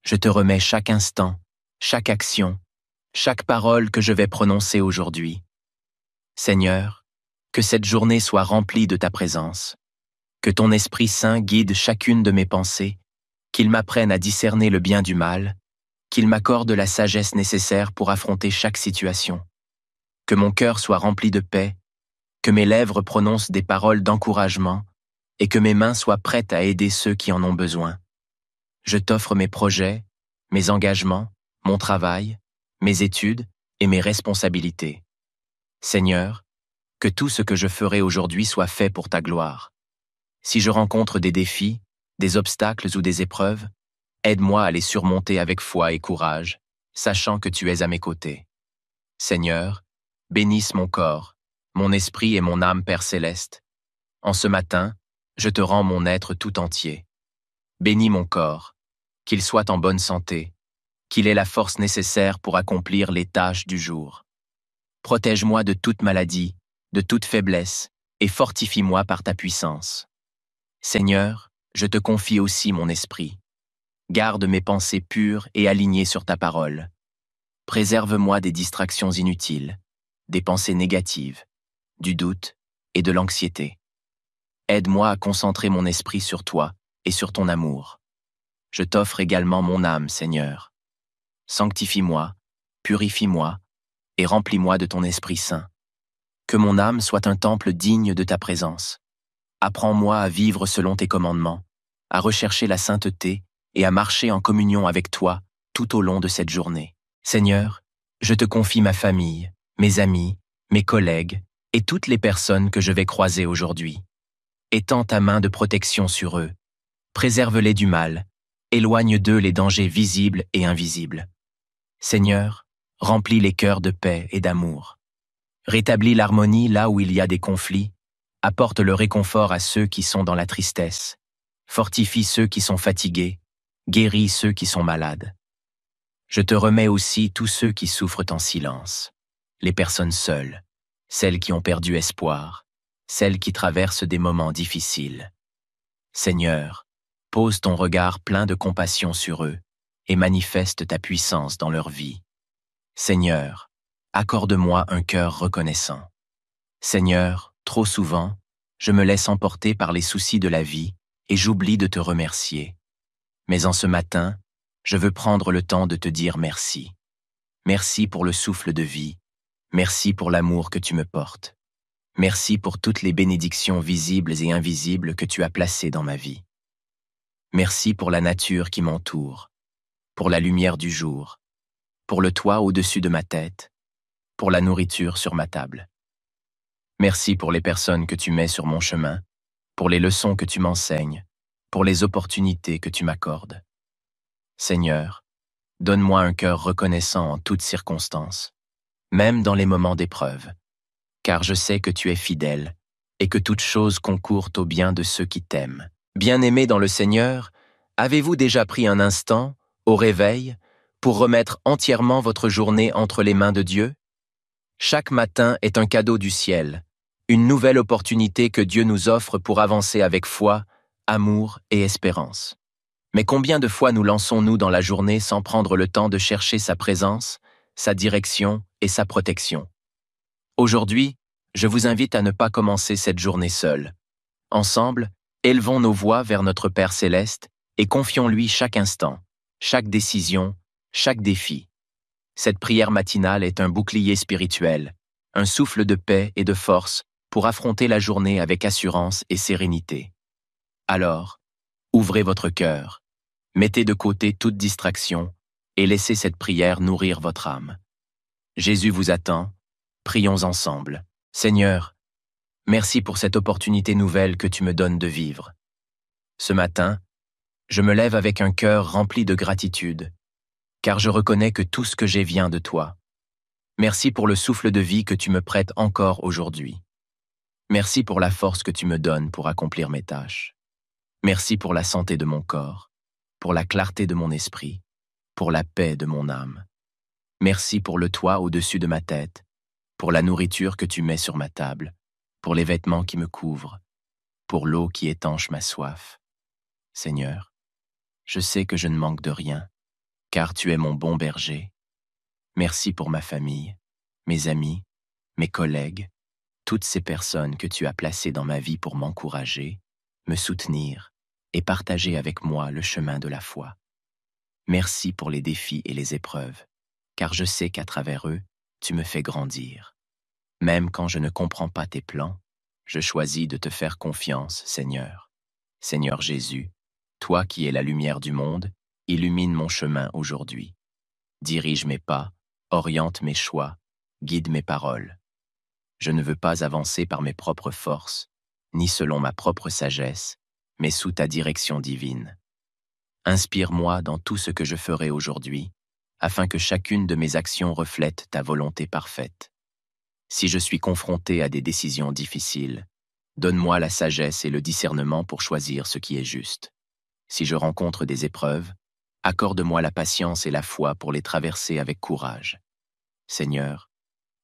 A: Je te remets chaque instant, chaque action, chaque parole que je vais prononcer aujourd'hui. Seigneur, que cette journée soit remplie de ta présence. Que ton Esprit Saint guide chacune de mes pensées, qu'il m'apprenne à discerner le bien du mal, qu'il m'accorde la sagesse nécessaire pour affronter chaque situation. Que mon cœur soit rempli de paix, que mes lèvres prononcent des paroles d'encouragement et que mes mains soient prêtes à aider ceux qui en ont besoin. Je t'offre mes projets, mes engagements, mon travail, mes études et mes responsabilités. Seigneur, que tout ce que je ferai aujourd'hui soit fait pour ta gloire. Si je rencontre des défis, des obstacles ou des épreuves, aide-moi à les surmonter avec foi et courage, sachant que tu es à mes côtés. Seigneur, bénisse mon corps, mon esprit et mon âme, Père céleste. En ce matin, je te rends mon être tout entier. Bénis mon corps, qu'il soit en bonne santé, qu'il ait la force nécessaire pour accomplir les tâches du jour. Protège-moi de toute maladie, de toute faiblesse, et fortifie-moi par ta puissance. Seigneur, je te confie aussi mon esprit. Garde mes pensées pures et alignées sur ta parole. Préserve-moi des distractions inutiles, des pensées négatives, du doute et de l'anxiété. Aide-moi à concentrer mon esprit sur toi et sur ton amour. Je t'offre également mon âme, Seigneur. Sanctifie-moi, purifie-moi et remplis-moi de ton Esprit Saint. Que mon âme soit un temple digne de ta présence. Apprends-moi à vivre selon tes commandements, à rechercher la sainteté et à marcher en communion avec toi tout au long de cette journée. Seigneur, je te confie ma famille, mes amis, mes collègues et toutes les personnes que je vais croiser aujourd'hui. Étends ta main de protection sur eux. Préserve-les du mal. Éloigne d'eux les dangers visibles et invisibles. Seigneur, remplis les cœurs de paix et d'amour. Rétablis l'harmonie là où il y a des conflits. Apporte le réconfort à ceux qui sont dans la tristesse. Fortifie ceux qui sont fatigués. Guéris ceux qui sont malades. Je te remets aussi tous ceux qui souffrent en silence. Les personnes seules, celles qui ont perdu espoir, celles qui traversent des moments difficiles. Seigneur, pose ton regard plein de compassion sur eux et manifeste ta puissance dans leur vie. Seigneur, accorde-moi un cœur reconnaissant. Seigneur, trop souvent, je me laisse emporter par les soucis de la vie et j'oublie de te remercier. Mais en ce matin, je veux prendre le temps de te dire merci. Merci pour le souffle de vie. Merci pour l'amour que tu me portes. Merci pour toutes les bénédictions visibles et invisibles que tu as placées dans ma vie. Merci pour la nature qui m'entoure, pour la lumière du jour, pour le toit au-dessus de ma tête, pour la nourriture sur ma table. Merci pour les personnes que tu mets sur mon chemin, pour les leçons que tu m'enseignes, pour les opportunités que tu m'accordes. Seigneur, donne-moi un cœur reconnaissant en toutes circonstances, même dans les moments d'épreuve, car je sais que tu es fidèle et que toute chose concourt au bien de ceux qui t'aiment. Bien-aimés dans le Seigneur, avez-vous déjà pris un instant, au réveil, pour remettre entièrement votre journée entre les mains de Dieu? Chaque matin est un cadeau du ciel, une nouvelle opportunité que Dieu nous offre pour avancer avec foi, amour et espérance. Mais combien de fois nous lançons-nous dans la journée sans prendre le temps de chercher sa présence, sa direction et sa protection? Aujourd'hui, je vous invite à ne pas commencer cette journée seule. Ensemble, élevons nos voix vers notre Père céleste et confions-lui chaque instant, chaque décision, chaque défi. Cette prière matinale est un bouclier spirituel, un souffle de paix et de force pour affronter la journée avec assurance et sérénité. Alors, ouvrez votre cœur, mettez de côté toute distraction et laissez cette prière nourrir votre âme. Jésus vous attend, prions ensemble. Seigneur, merci pour cette opportunité nouvelle que tu me donnes de vivre. Ce matin, je me lève avec un cœur rempli de gratitude, car je reconnais que tout ce que j'ai vient de toi. Merci pour le souffle de vie que tu me prêtes encore aujourd'hui. Merci pour la force que tu me donnes pour accomplir mes tâches. Merci pour la santé de mon corps, pour la clarté de mon esprit, pour la paix de mon âme. Merci pour le toit au-dessus de ma tête, pour la nourriture que tu mets sur ma table, pour les vêtements qui me couvrent, pour l'eau qui étanche ma soif. Seigneur, je sais que je ne manque de rien, car tu es mon bon berger. Merci pour ma famille, mes amis, mes collègues, toutes ces personnes que tu as placées dans ma vie pour m'encourager, me soutenir et partager avec moi le chemin de la foi. Merci pour les défis et les épreuves, car je sais qu'à travers eux, tu me fais grandir. Même quand je ne comprends pas tes plans, je choisis de te faire confiance, Seigneur. Seigneur Jésus, toi qui es la lumière du monde, illumine mon chemin aujourd'hui. Dirige mes pas, oriente mes choix, guide mes paroles. Je ne veux pas avancer par mes propres forces, ni selon ma propre sagesse, mais sous ta direction divine. Inspire-moi dans tout ce que je ferai aujourd'hui, afin que chacune de mes actions reflète ta volonté parfaite. Si je suis confronté à des décisions difficiles, donne-moi la sagesse et le discernement pour choisir ce qui est juste. Si je rencontre des épreuves, accorde-moi la patience et la foi pour les traverser avec courage. Seigneur,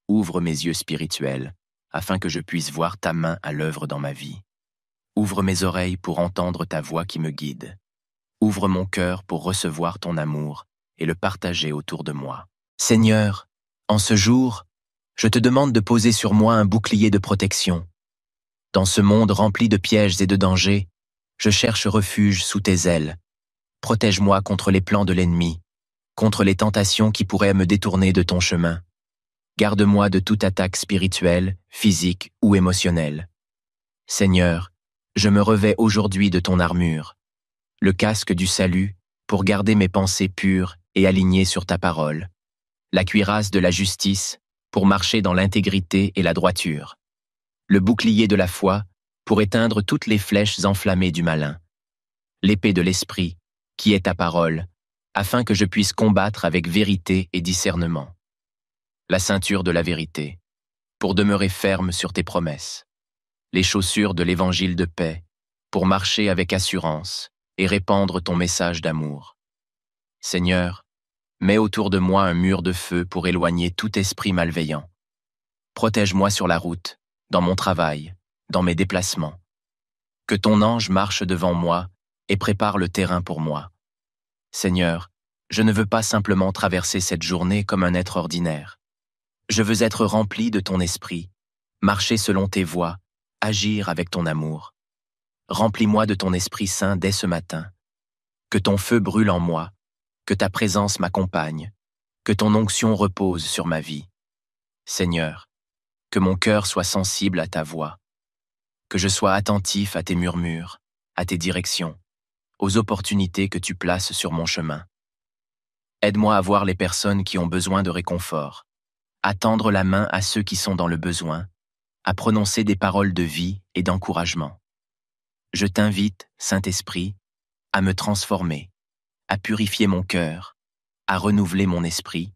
A: ouvre mes yeux spirituels afin que je puisse voir ta main à l'œuvre dans ma vie. Ouvre mes oreilles pour entendre ta voix qui me guide. Ouvre mon cœur pour recevoir ton amour et le partager autour de moi. Seigneur, en ce jour, je te demande de poser sur moi un bouclier de protection. Dans ce monde rempli de pièges et de dangers, je cherche refuge sous tes ailes. Protège-moi contre les plans de l'ennemi, contre les tentations qui pourraient me détourner de ton chemin. Garde-moi de toute attaque spirituelle, physique ou émotionnelle. Seigneur, je me revêts aujourd'hui de ton armure, le casque du salut pour garder mes pensées pures et alignées sur ta parole, la cuirasse de la justice pour marcher dans l'intégrité et la droiture, le bouclier de la foi pour éteindre toutes les flèches enflammées du malin, l'épée de l'esprit qui est ta parole, afin que je puisse combattre avec vérité et discernement, la ceinture de la vérité pour demeurer ferme sur tes promesses, les chaussures de l'évangile de paix pour marcher avec assurance et répandre ton message d'amour. Seigneur, mets autour de moi un mur de feu pour éloigner tout esprit malveillant. Protège-moi sur la route, dans mon travail, dans mes déplacements. Que ton ange marche devant moi et prépare le terrain pour moi. Seigneur, je ne veux pas simplement traverser cette journée comme un être ordinaire. Je veux être rempli de ton esprit, marcher selon tes voies, agir avec ton amour. Remplis-moi de ton Esprit Saint dès ce matin. Que ton feu brûle en moi, que ta présence m'accompagne, que ton onction repose sur ma vie. Seigneur, que mon cœur soit sensible à ta voix, que je sois attentif à tes murmures, à tes directions, aux opportunités que tu places sur mon chemin. Aide-moi à voir les personnes qui ont besoin de réconfort, à tendre la main à ceux qui sont dans le besoin, à prononcer des paroles de vie et d'encouragement. Je t'invite, Saint-Esprit, à me transformer, à purifier mon cœur, à renouveler mon esprit,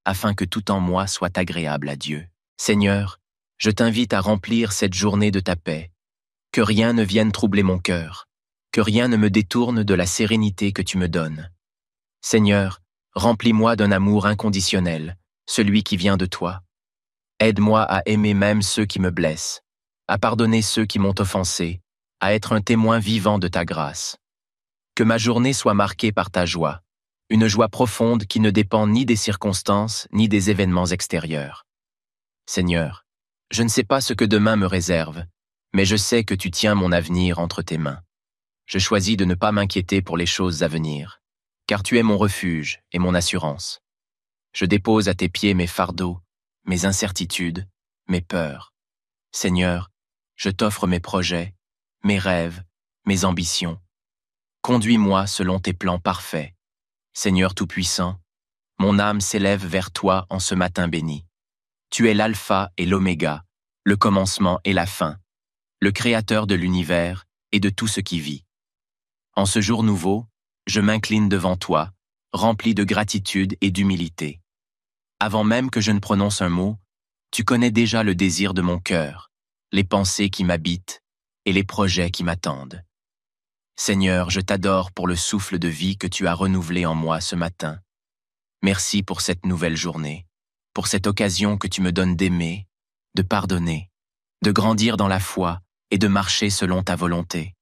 A: afin que tout en moi soit agréable à Dieu. Seigneur, je t'invite à remplir cette journée de ta paix, que rien ne vienne troubler mon cœur, que rien ne me détourne de la sérénité que tu me donnes. Seigneur, remplis-moi d'un amour inconditionnel, celui qui vient de toi. Aide-moi à aimer même ceux qui me blessent, à pardonner ceux qui m'ont offensé, à être un témoin vivant de ta grâce. Que ma journée soit marquée par ta joie, une joie profonde qui ne dépend ni des circonstances ni des événements extérieurs. Seigneur, je ne sais pas ce que demain me réserve, mais je sais que tu tiens mon avenir entre tes mains. Je choisis de ne pas m'inquiéter pour les choses à venir, car tu es mon refuge et mon assurance. Je dépose à tes pieds mes fardeaux, mes incertitudes, mes peurs. Seigneur, je t'offre mes projets, mes rêves, mes ambitions. Conduis-moi selon tes plans parfaits. Seigneur Tout-Puissant, mon âme s'élève vers toi en ce matin béni. Tu es l'alpha et l'oméga, le commencement et la fin, le créateur de l'univers et de tout ce qui vit. En ce jour nouveau, je m'incline devant toi, rempli de gratitude et d'humilité. Avant même que je ne prononce un mot, tu connais déjà le désir de mon cœur, les pensées qui m'habitent et les projets qui m'attendent. Seigneur, je t'adore pour le souffle de vie que tu as renouvelé en moi ce matin. Merci pour cette nouvelle journée, pour cette occasion que tu me donnes d'aimer, de pardonner, de grandir dans la foi et de marcher selon ta volonté.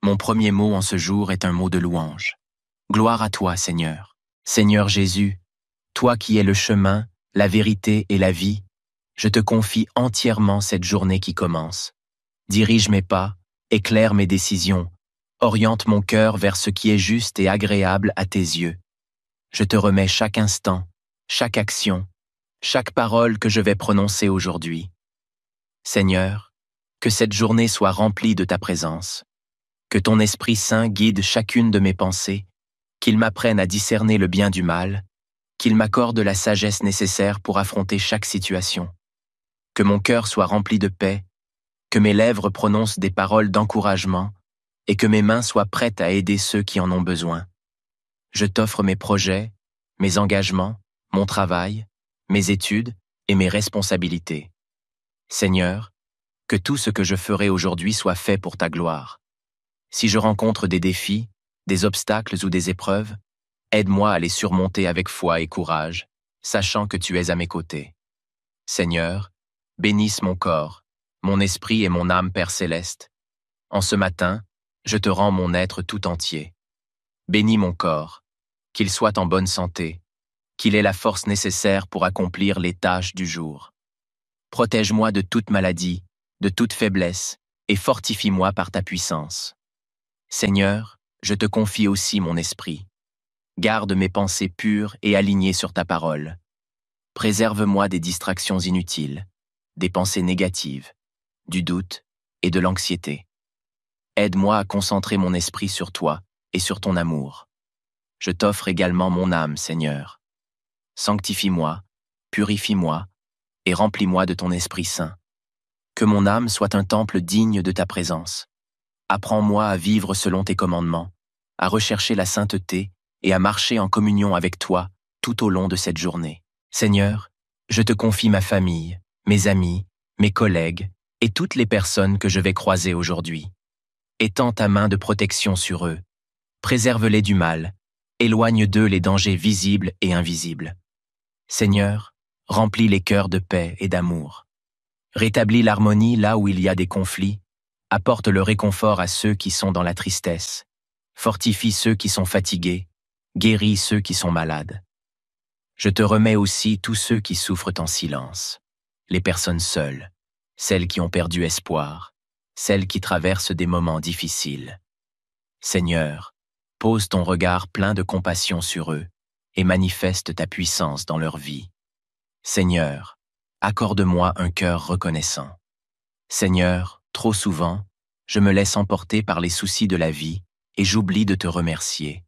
A: Mon premier mot en ce jour est un mot de louange. Gloire à toi, Seigneur. Seigneur Jésus, toi qui es le chemin, la vérité et la vie, je te confie entièrement cette journée qui commence. Dirige mes pas, éclaire mes décisions, oriente mon cœur vers ce qui est juste et agréable à tes yeux. Je te remets chaque instant, chaque action, chaque parole que je vais prononcer aujourd'hui. Seigneur, que cette journée soit remplie de ta présence, que ton Esprit Saint guide chacune de mes pensées, qu'il m'apprenne à discerner le bien du mal, qu'il m'accorde la sagesse nécessaire pour affronter chaque situation, que mon cœur soit rempli de paix, que mes lèvres prononcent des paroles d'encouragement et que mes mains soient prêtes à aider ceux qui en ont besoin. Je t'offre mes projets, mes engagements, mon travail, mes études et mes responsabilités. Seigneur, que tout ce que je ferai aujourd'hui soit fait pour ta gloire. Si je rencontre des défis, des obstacles ou des épreuves, aide-moi à les surmonter avec foi et courage, sachant que tu es à mes côtés. Seigneur, bénisse mon corps, mon esprit et mon âme, Père céleste. En ce matin, je te rends mon être tout entier. Bénis mon corps, qu'il soit en bonne santé, qu'il ait la force nécessaire pour accomplir les tâches du jour. Protège-moi de toute maladie, de toute faiblesse, et fortifie-moi par ta puissance. Seigneur, je te confie aussi mon esprit. Garde mes pensées pures et alignées sur ta parole. Préserve-moi des distractions inutiles, des pensées négatives, du doute et de l'anxiété. Aide-moi à concentrer mon esprit sur toi et sur ton amour. Je t'offre également mon âme, Seigneur. Sanctifie-moi, purifie-moi et remplis-moi de ton Esprit Saint. Que mon âme soit un temple digne de ta présence. Apprends-moi à vivre selon tes commandements, à rechercher la sainteté et à marcher en communion avec toi tout au long de cette journée. Seigneur, je te confie ma famille, mes amis, mes collègues et toutes les personnes que je vais croiser aujourd'hui. Étends ta main de protection sur eux. Préserve-les du mal. Éloigne d'eux les dangers visibles et invisibles. Seigneur, remplis les cœurs de paix et d'amour. Rétablis l'harmonie là où il y a des conflits. Apporte le réconfort à ceux qui sont dans la tristesse. Fortifie ceux qui sont fatigués. Guéris ceux qui sont malades. Je te remets aussi tous ceux qui souffrent en silence, les personnes seules, celles qui ont perdu espoir, celles qui traversent des moments difficiles. Seigneur, pose ton regard plein de compassion sur eux et manifeste ta puissance dans leur vie. Seigneur, accorde-moi un cœur reconnaissant. Seigneur, trop souvent, je me laisse emporter par les soucis de la vie et j'oublie de te remercier.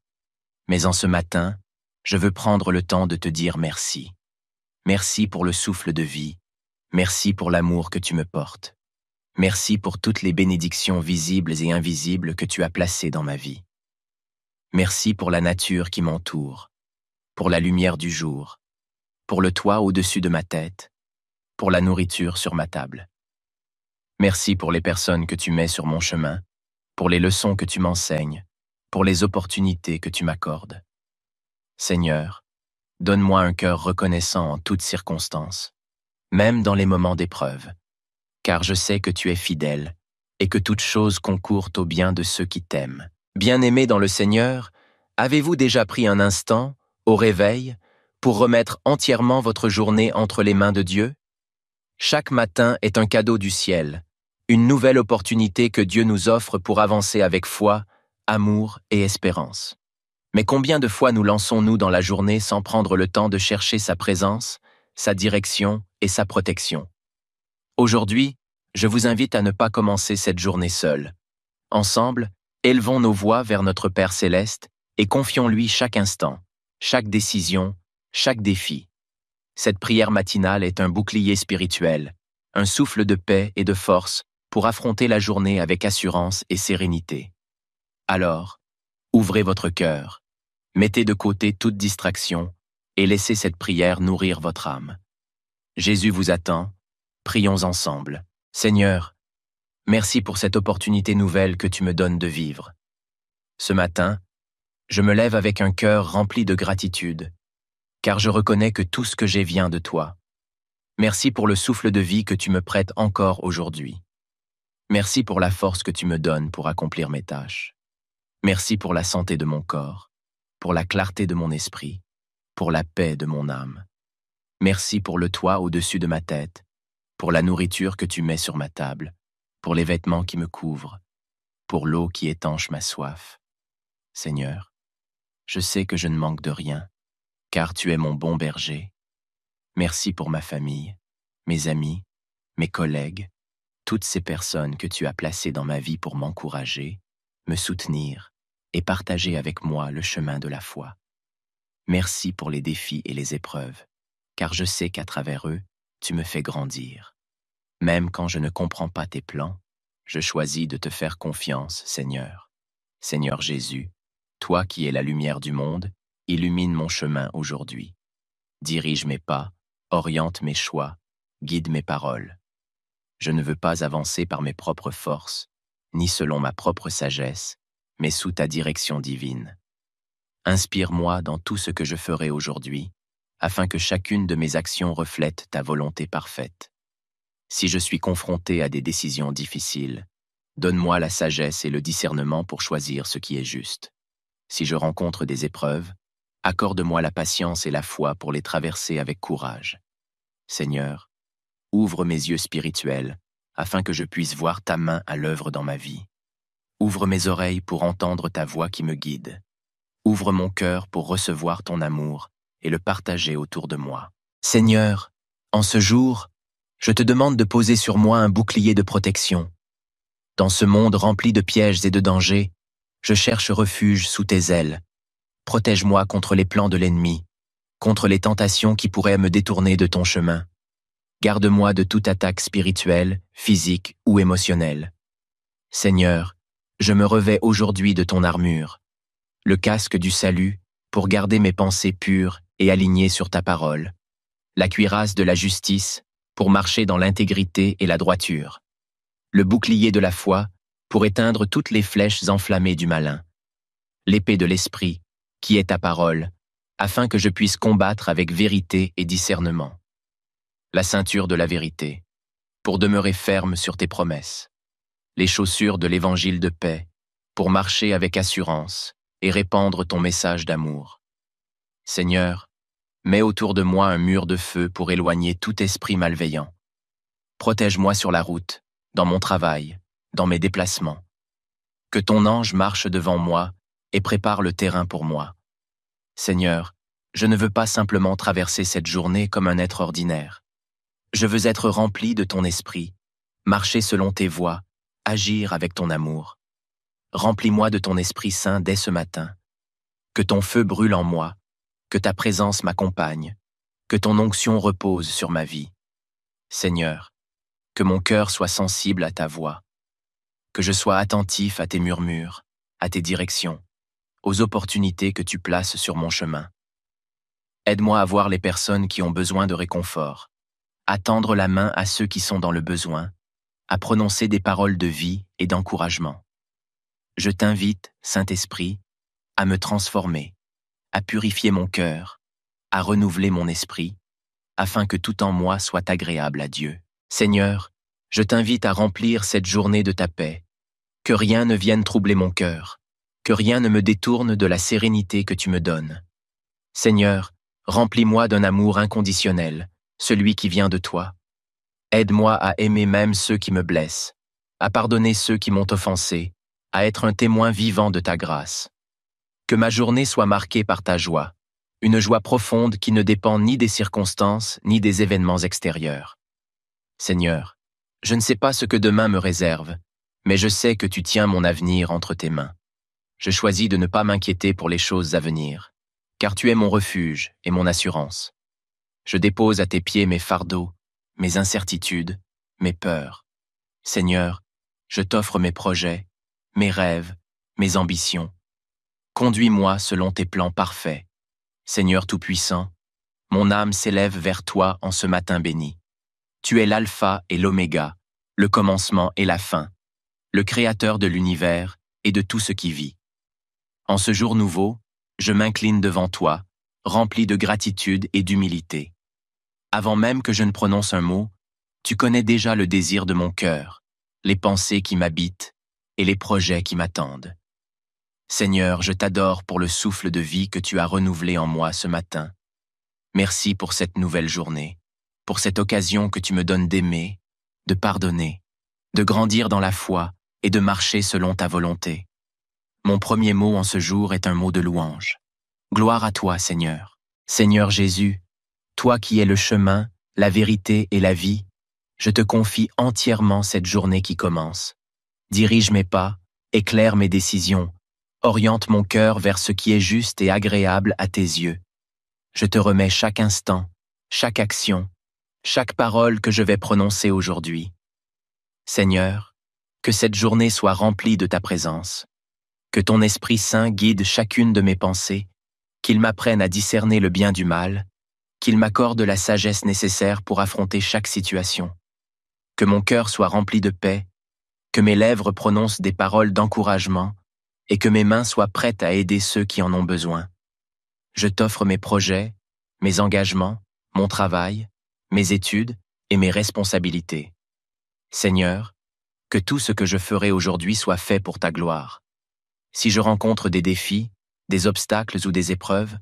A: Mais en ce matin, je veux prendre le temps de te dire merci. Merci pour le souffle de vie. Merci pour l'amour que tu me portes. Merci pour toutes les bénédictions visibles et invisibles que tu as placées dans ma vie. Merci pour la nature qui m'entoure, pour la lumière du jour, pour le toit au-dessus de ma tête, pour la nourriture sur ma table. Merci pour les personnes que tu mets sur mon chemin, pour les leçons que tu m'enseignes, pour les opportunités que tu m'accordes. Seigneur, donne-moi un cœur reconnaissant en toutes circonstances, même dans les moments d'épreuve, car je sais que tu es fidèle et que toute chose concourt au bien de ceux qui t'aiment. Bien-aimés dans le Seigneur, avez-vous déjà pris un instant, au réveil, pour remettre entièrement votre journée entre les mains de Dieu? Chaque matin est un cadeau du ciel, une nouvelle opportunité que Dieu nous offre pour avancer avec foi, amour et espérance. Mais combien de fois nous lançons-nous dans la journée sans prendre le temps de chercher sa présence, sa direction et sa protection? Aujourd'hui, je vous invite à ne pas commencer cette journée seule. Ensemble, élevons nos voix vers notre Père céleste et confions-lui chaque instant, chaque décision, chaque défi. Cette prière matinale est un bouclier spirituel, un souffle de paix et de force pour affronter la journée avec assurance et sérénité. Alors, ouvrez votre cœur, mettez de côté toute distraction et laissez cette prière nourrir votre âme. Jésus vous attend, prions ensemble. Seigneur, merci pour cette opportunité nouvelle que tu me donnes de vivre. Ce matin, je me lève avec un cœur rempli de gratitude, car je reconnais que tout ce que j'ai vient de toi. Merci pour le souffle de vie que tu me prêtes encore aujourd'hui. Merci pour la force que tu me donnes pour accomplir mes tâches. Merci pour la santé de mon corps, pour la clarté de mon esprit, pour la paix de mon âme. Merci pour le toit au-dessus de ma tête, pour la nourriture que tu mets sur ma table, pour les vêtements qui me couvrent, pour l'eau qui étanche ma soif. Seigneur, je sais que je ne manque de rien, car tu es mon bon berger. Merci pour ma famille, mes amis, mes collègues, toutes ces personnes que tu as placées dans ma vie pour m'encourager, me soutenir et partager avec moi le chemin de la foi. Merci pour les défis et les épreuves, car je sais qu'à travers eux, tu me fais grandir. Même quand je ne comprends pas tes plans, je choisis de te faire confiance, Seigneur. Seigneur Jésus, toi qui es la lumière du monde, illumine mon chemin aujourd'hui. Dirige mes pas, oriente mes choix, guide mes paroles. Je ne veux pas avancer par mes propres forces, ni selon ma propre sagesse, mais sous ta direction divine. Inspire-moi dans tout ce que je ferai aujourd'hui, afin que chacune de mes actions reflète ta volonté parfaite. Si je suis confronté à des décisions difficiles, donne-moi la sagesse et le discernement pour choisir ce qui est juste. Si je rencontre des épreuves, accorde-moi la patience et la foi pour les traverser avec courage. Seigneur, ouvre mes yeux spirituels afin que je puisse voir ta main à l'œuvre dans ma vie. Ouvre mes oreilles pour entendre ta voix qui me guide. Ouvre mon cœur pour recevoir ton amour et le partager autour de moi. Seigneur, en ce jour, je te demande de poser sur moi un bouclier de protection. Dans ce monde rempli de pièges et de dangers, je cherche refuge sous tes ailes. Protège-moi contre les plans de l'ennemi, contre les tentations qui pourraient me détourner de ton chemin. Garde-moi de toute attaque spirituelle, physique ou émotionnelle. Seigneur, je me revêts aujourd'hui de ton armure, le casque du salut pour garder mes pensées pures et alignées sur ta parole, la cuirasse de la justice pour marcher dans l'intégrité et la droiture, le bouclier de la foi pour éteindre toutes les flèches enflammées du malin, l'épée de l'esprit qui est ta parole, afin que je puisse combattre avec vérité et discernement, la ceinture de la vérité pour demeurer ferme sur tes promesses, les chaussures de l'évangile de paix pour marcher avec assurance et répandre ton message d'amour. Seigneur, Mets autour de moi un mur de feu pour éloigner tout esprit malveillant. Protège-moi sur la route, dans mon travail, dans mes déplacements. Que ton ange marche devant moi et prépare le terrain pour moi. Seigneur, je ne veux pas simplement traverser cette journée comme un être ordinaire. Je veux être rempli de ton esprit, marcher selon tes voies, agir avec ton amour. Remplis-moi de ton Esprit Saint dès ce matin. Que ton feu brûle en moi, que ta présence m'accompagne, que ton onction repose sur ma vie. Seigneur, que mon cœur soit sensible à ta voix, que je sois attentif à tes murmures, à tes directions, aux opportunités que tu places sur mon chemin. Aide-moi à voir les personnes qui ont besoin de réconfort, à tendre la main à ceux qui sont dans le besoin, à prononcer des paroles de vie et d'encouragement. Je t'invite, Saint-Esprit, à me transformer, à purifier mon cœur, à renouveler mon esprit, afin que tout en moi soit agréable à Dieu. Seigneur, je t'invite à remplir cette journée de ta paix, que rien ne vienne troubler mon cœur, que rien ne me détourne de la sérénité que tu me donnes. Seigneur, remplis-moi d'un amour inconditionnel, celui qui vient de toi. Aide-moi à aimer même ceux qui me blessent, à pardonner ceux qui m'ont offensé, à être un témoin vivant de ta grâce. Que ma journée soit marquée par ta joie, une joie profonde qui ne dépend ni des circonstances ni des événements extérieurs. Seigneur, je ne sais pas ce que demain me réserve, mais je sais que tu tiens mon avenir entre tes mains. Je choisis de ne pas m'inquiéter pour les choses à venir, car tu es mon refuge et mon assurance. Je dépose à tes pieds mes fardeaux, mes incertitudes, mes peurs. Seigneur, je t'offre mes projets, mes rêves, mes ambitions. Conduis-moi selon tes plans parfaits. Seigneur Tout-Puissant, mon âme s'élève vers toi en ce matin béni. Tu es l'alpha et l'oméga, le commencement et la fin, le créateur de l'univers et de tout ce qui vit. En ce jour nouveau, je m'incline devant toi, rempli de gratitude et d'humilité. Avant même que je ne prononce un mot, tu connais déjà le désir de mon cœur, les pensées qui m'habitent et les projets qui m'attendent. Seigneur, je t'adore pour le souffle de vie que tu as renouvelé en moi ce matin. Merci pour cette nouvelle journée, pour cette occasion que tu me donnes d'aimer, de pardonner, de grandir dans la foi et de marcher selon ta volonté. Mon premier mot en ce jour est un mot de louange. Gloire à toi, Seigneur. Seigneur Jésus, toi qui es le chemin, la vérité et la vie, je te confie entièrement cette journée qui commence. Dirige mes pas, éclaire mes décisions, oriente mon cœur vers ce qui est juste et agréable à tes yeux. Je te remets chaque instant, chaque action, chaque parole que je vais prononcer aujourd'hui. Seigneur, que cette journée soit remplie de ta présence, que ton Esprit Saint guide chacune de mes pensées, qu'il m'apprenne à discerner le bien du mal, qu'il m'accorde la sagesse nécessaire pour affronter chaque situation, que mon cœur soit rempli de paix, que mes lèvres prononcent des paroles d'encouragement et que mes mains soient prêtes à aider ceux qui en ont besoin. Je t'offre mes projets, mes engagements, mon travail, mes études et mes responsabilités. Seigneur, que tout ce que je ferai aujourd'hui soit fait pour ta gloire. Si je rencontre des défis, des obstacles ou des épreuves,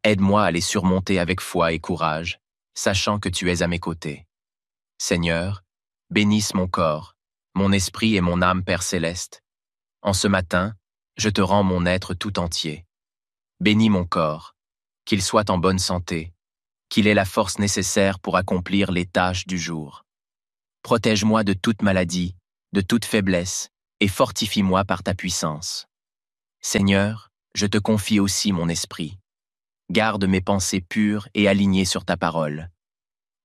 A: aide-moi à les surmonter avec foi et courage, sachant que tu es à mes côtés. Seigneur, bénisse mon corps, mon esprit et mon âme, Père céleste. En ce matin, je te rends mon être tout entier. Bénis mon corps, qu'il soit en bonne santé, qu'il ait la force nécessaire pour accomplir les tâches du jour. Protège-moi de toute maladie, de toute faiblesse, et fortifie-moi par ta puissance. Seigneur, je te confie aussi mon esprit. Garde mes pensées pures et alignées sur ta parole.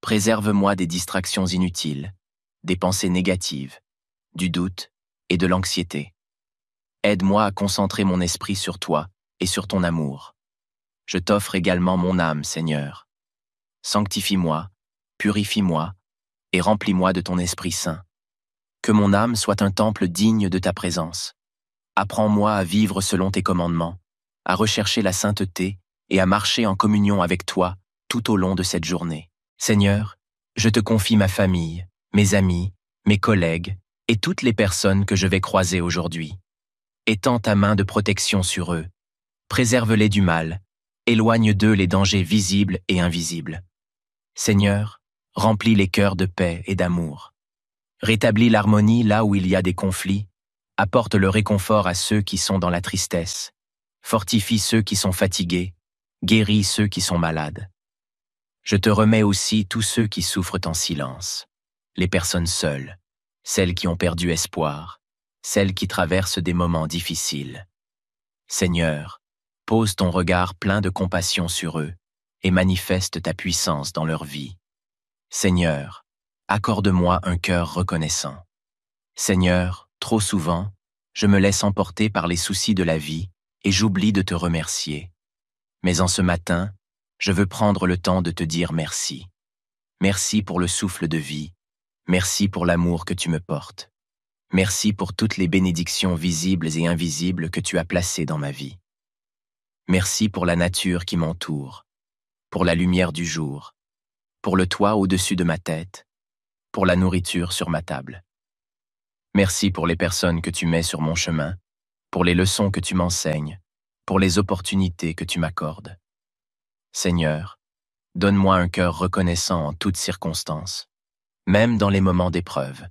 A: Préserve-moi des distractions inutiles, des pensées négatives, du doute et de l'anxiété. Aide-moi à concentrer mon esprit sur toi et sur ton amour. Je t'offre également mon âme, Seigneur. Sanctifie-moi, purifie-moi et remplis-moi de ton Esprit Saint. Que mon âme soit un temple digne de ta présence. Apprends-moi à vivre selon tes commandements, à rechercher la sainteté et à marcher en communion avec toi tout au long de cette journée. Seigneur, je te confie ma famille, mes amis, mes collègues et toutes les personnes que je vais croiser aujourd'hui. Étends ta main de protection sur eux, préserve-les du mal éloigne d'eux les dangers visibles et invisibles. Seigneur, remplis les cœurs de paix et d'amour. Rétablis l'harmonie là où il y a des conflits, apporte le réconfort à ceux qui sont dans la tristesse, fortifie ceux qui sont fatigués, guéris ceux qui sont malades. Je te remets aussi tous ceux qui souffrent en silence, les personnes seules, celles qui ont perdu espoir, celles qui traversent des moments difficiles. Seigneur, pose ton regard plein de compassion sur eux et manifeste ta puissance dans leur vie. Seigneur, accorde-moi un cœur reconnaissant. Seigneur, trop souvent, je me laisse emporter par les soucis de la vie et j'oublie de te remercier. Mais en ce matin, je veux prendre le temps de te dire merci. Merci pour le souffle de vie. Merci pour l'amour que tu me portes. Merci pour toutes les bénédictions visibles et invisibles que tu as placées dans ma vie. Merci pour la nature qui m'entoure, pour la lumière du jour, pour le toit au-dessus de ma tête, pour la nourriture sur ma table. Merci pour les personnes que tu mets sur mon chemin, pour les leçons que tu m'enseignes, pour les opportunités que tu m'accordes. Seigneur, donne-moi un cœur reconnaissant en toutes circonstances, même dans les moments d'épreuve,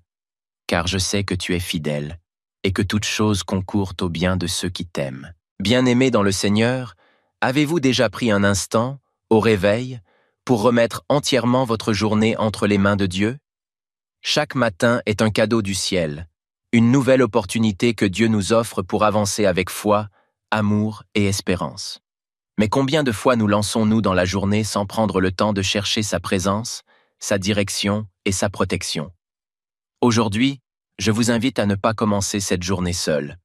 A: car je sais que tu es fidèle et que toute chose concourt au bien de ceux qui t'aiment. Bien-aimés dans le Seigneur, avez-vous déjà pris un instant, au réveil, pour remettre entièrement votre journée entre les mains de Dieu? Chaque matin est un cadeau du ciel, une nouvelle opportunité que Dieu nous offre pour avancer avec foi, amour et espérance. Mais combien de fois nous lançons-nous dans la journée sans prendre le temps de chercher sa présence, sa direction et sa protection? Aujourd'hui, je vous invite à ne pas commencer cette journée seule.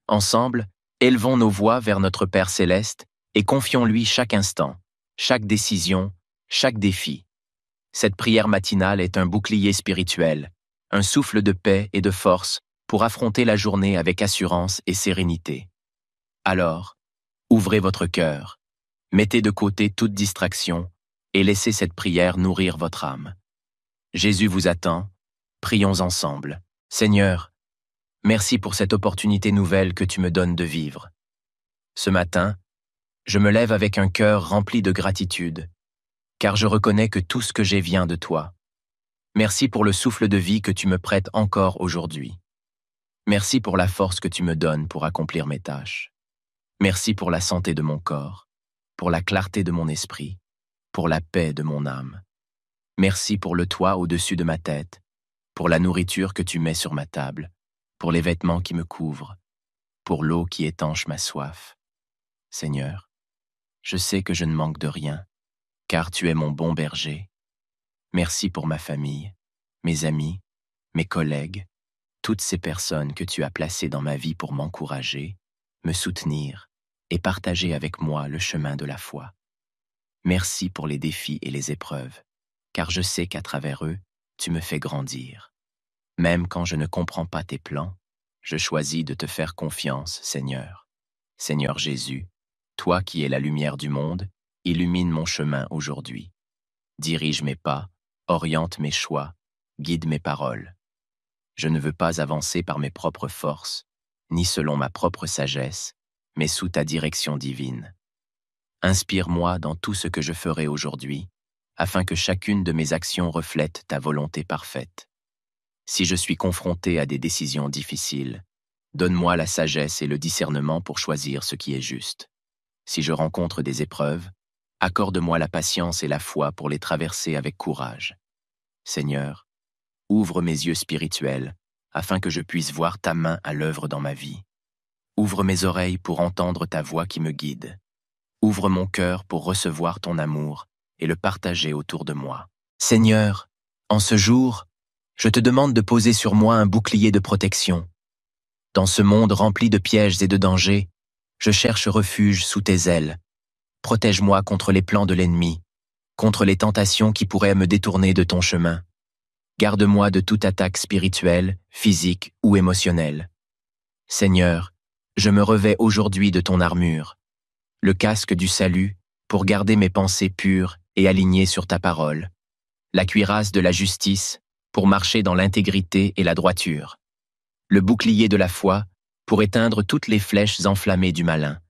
A: Ensemble, élevons nos voix vers notre Père céleste et confions-lui chaque instant, chaque décision, chaque défi. Cette prière matinale est un bouclier spirituel, un souffle de paix et de force pour affronter la journée avec assurance et sérénité. Alors, ouvrez votre cœur, mettez de côté toute distraction et laissez cette prière nourrir votre âme. Jésus vous attend, prions ensemble. Seigneur, merci pour cette opportunité nouvelle que tu me donnes de vivre. Ce matin, je me lève avec un cœur rempli de gratitude, car je reconnais que tout ce que j'ai vient de toi. Merci pour le souffle de vie que tu me prêtes encore aujourd'hui. Merci pour la force que tu me donnes pour accomplir mes tâches. Merci pour la santé de mon corps, pour la clarté de mon esprit, pour la paix de mon âme. Merci pour le toit au-dessus de ma tête, pour la nourriture que tu mets sur ma table, pour les vêtements qui me couvrent, pour l'eau qui étanche ma soif. Seigneur, je sais que je ne manque de rien, car tu es mon bon berger. Merci pour ma famille, mes amis, mes collègues, toutes ces personnes que tu as placées dans ma vie pour m'encourager, me soutenir et partager avec moi le chemin de la foi. Merci pour les défis et les épreuves, car je sais qu'à travers eux, tu me fais grandir. Même quand je ne comprends pas tes plans, je choisis de te faire confiance, Seigneur. Seigneur Jésus, toi qui es la lumière du monde, illumine mon chemin aujourd'hui. Dirige mes pas, oriente mes choix, guide mes paroles. Je ne veux pas avancer par mes propres forces, ni selon ma propre sagesse, mais sous ta direction divine. Inspire-moi dans tout ce que je ferai aujourd'hui, afin que chacune de mes actions reflète ta volonté parfaite. Si je suis confronté à des décisions difficiles, donne-moi la sagesse et le discernement pour choisir ce qui est juste. Si je rencontre des épreuves, accorde-moi la patience et la foi pour les traverser avec courage. Seigneur, ouvre mes yeux spirituels afin que je puisse voir ta main à l'œuvre dans ma vie. Ouvre mes oreilles pour entendre ta voix qui me guide. Ouvre mon cœur pour recevoir ton amour et le partager autour de moi. Seigneur, en ce jour, je te demande de poser sur moi un bouclier de protection. Dans ce monde rempli de pièges et de dangers, je cherche refuge sous tes ailes. Protège-moi contre les plans de l'ennemi, contre les tentations qui pourraient me détourner de ton chemin. Garde-moi de toute attaque spirituelle, physique ou émotionnelle. Seigneur, je me revêts aujourd'hui de ton armure, le casque du salut pour garder mes pensées pures et alignées sur ta parole, la cuirasse de la justice pour marcher dans l'intégrité et la droiture, le bouclier de la foi pour éteindre toutes les flèches enflammées du malin,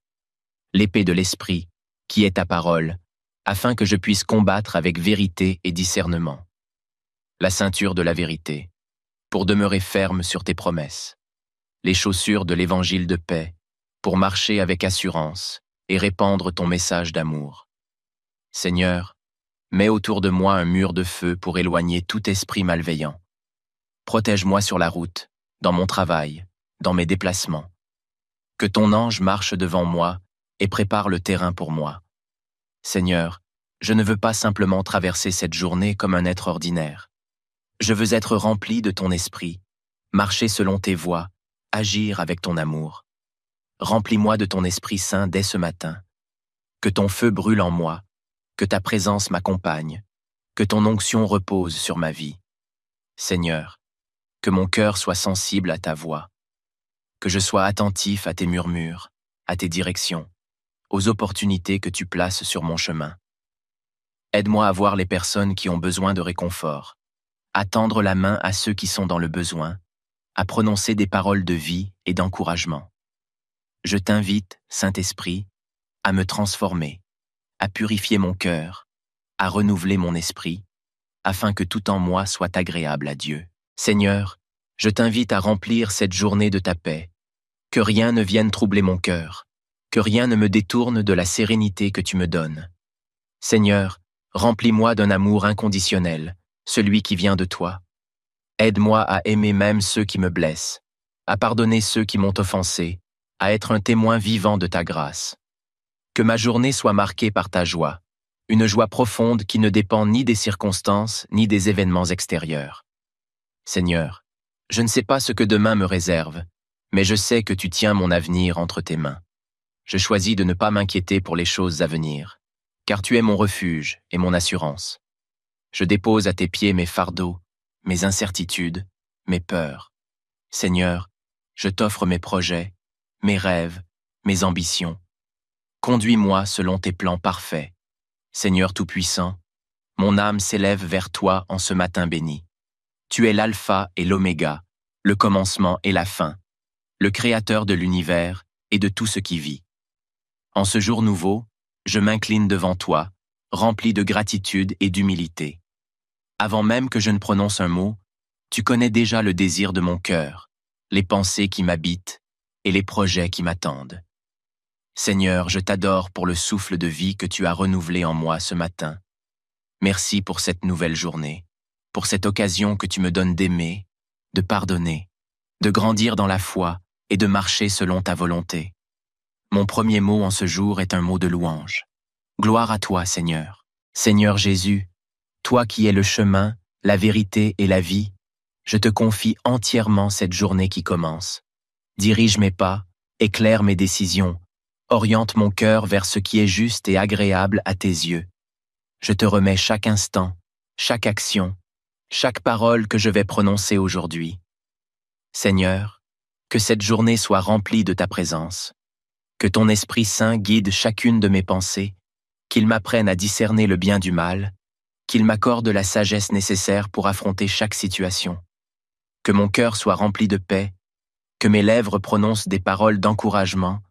A: l'épée de l'esprit qui est ta parole, afin que je puisse combattre avec vérité et discernement. La ceinture de la vérité, pour demeurer ferme sur tes promesses. Les chaussures de l'évangile de paix, pour marcher avec assurance et répandre ton message d'amour. Seigneur, mets autour de moi un mur de feu pour éloigner tout esprit malveillant. Protège-moi sur la route, dans mon travail, dans mes déplacements. Que ton ange marche devant moi et prépare le terrain pour moi. Seigneur, je ne veux pas simplement traverser cette journée comme un être ordinaire. Je veux être rempli de ton esprit, marcher selon tes voies, agir avec ton amour. Remplis-moi de ton Esprit Saint dès ce matin. Que ton feu brûle en moi, que ta présence m'accompagne, que ton onction repose sur ma vie. Seigneur, que mon cœur soit sensible à ta voix, que je sois attentif à tes murmures, à tes directions, aux opportunités que tu places sur mon chemin. Aide-moi à voir les personnes qui ont besoin de réconfort, à tendre la main à ceux qui sont dans le besoin, à prononcer des paroles de vie et d'encouragement. Je t'invite, Saint-Esprit, à me transformer, à purifier mon cœur, à renouveler mon esprit, afin que tout en moi soit agréable à Dieu. Seigneur, je t'invite à remplir cette journée de ta paix, que rien ne vienne troubler mon cœur, que rien ne me détourne de la sérénité que tu me donnes. Seigneur, remplis-moi d'un amour inconditionnel, celui qui vient de toi. Aide-moi à aimer même ceux qui me blessent, à pardonner ceux qui m'ont offensé, à être un témoin vivant de ta grâce. Que ma journée soit marquée par ta joie, une joie profonde qui ne dépend ni des circonstances ni des événements extérieurs. Seigneur, je ne sais pas ce que demain me réserve, mais je sais que tu tiens mon avenir entre tes mains. Je choisis de ne pas m'inquiéter pour les choses à venir, car tu es mon refuge et mon assurance. Je dépose à tes pieds mes fardeaux, mes incertitudes, mes peurs. Seigneur, je t'offre mes projets, mes rêves, mes ambitions. Conduis-moi selon tes plans parfaits. Seigneur Tout-Puissant, mon âme s'élève vers toi en ce matin béni. Tu es l'alpha et l'oméga, le commencement et la fin, le créateur de l'univers et de tout ce qui vit. En ce jour nouveau, je m'incline devant toi, rempli de gratitude et d'humilité. Avant même que je ne prononce un mot, tu connais déjà le désir de mon cœur, les pensées qui m'habitent et les projets qui m'attendent. Seigneur, je t'adore pour le souffle de vie que tu as renouvelé en moi ce matin. Merci pour cette nouvelle journée, pour cette occasion que tu me donnes d'aimer, de pardonner, de grandir dans la foi et de marcher selon ta volonté. Mon premier mot en ce jour est un mot de louange. Gloire à toi, Seigneur. Seigneur Jésus, toi qui es le chemin, la vérité et la vie, je te confie entièrement cette journée qui commence. Dirige mes pas, éclaire mes décisions, oriente mon cœur vers ce qui est juste et agréable à tes yeux. Je te remets chaque instant, chaque action, chaque parole que je vais prononcer aujourd'hui. Seigneur, que cette journée soit remplie de ta présence, que ton Esprit Saint guide chacune de mes pensées, qu'il m'apprenne à discerner le bien du mal, qu'il m'accorde la sagesse nécessaire pour affronter chaque situation, que mon cœur soit rempli de paix, que mes lèvres prononcent des paroles d'encouragement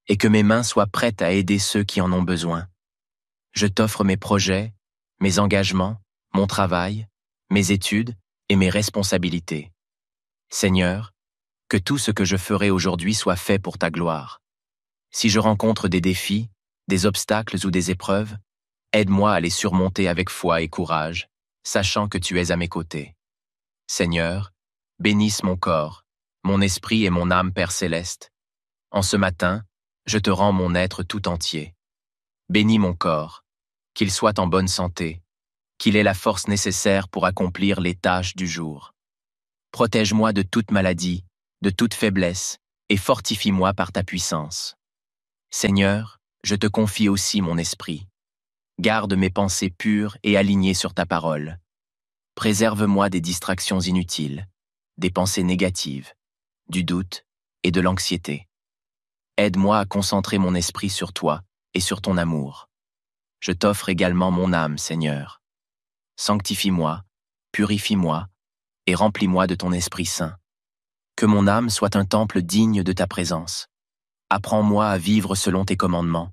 A: et que mes mains soient prêtes à aider ceux qui en ont besoin. Je t'offre mes projets, mes engagements, mon travail, mes études et mes responsabilités. Seigneur, que tout ce que je ferai aujourd'hui soit fait pour ta gloire. Si je rencontre des défis, des obstacles ou des épreuves, aide-moi à les surmonter avec foi et courage, sachant que tu es à mes côtés. Seigneur, bénisse mon corps, mon esprit et mon âme, Père céleste. En ce matin, je te rends mon être tout entier. Bénis mon corps, qu'il soit en bonne santé, qu'il ait la force nécessaire pour accomplir les tâches du jour. Protège-moi de toute maladie, de toute faiblesse, et fortifie-moi par ta puissance. Seigneur, je te confie aussi mon esprit. Garde mes pensées pures et alignées sur ta parole. Préserve-moi des distractions inutiles, des pensées négatives, du doute et de l'anxiété. Aide-moi à concentrer mon esprit sur toi et sur ton amour. Je t'offre également mon âme, Seigneur. Sanctifie-moi, purifie-moi et remplis-moi de ton Esprit Saint. Que mon âme soit un temple digne de ta présence. Apprends-moi à vivre selon tes commandements,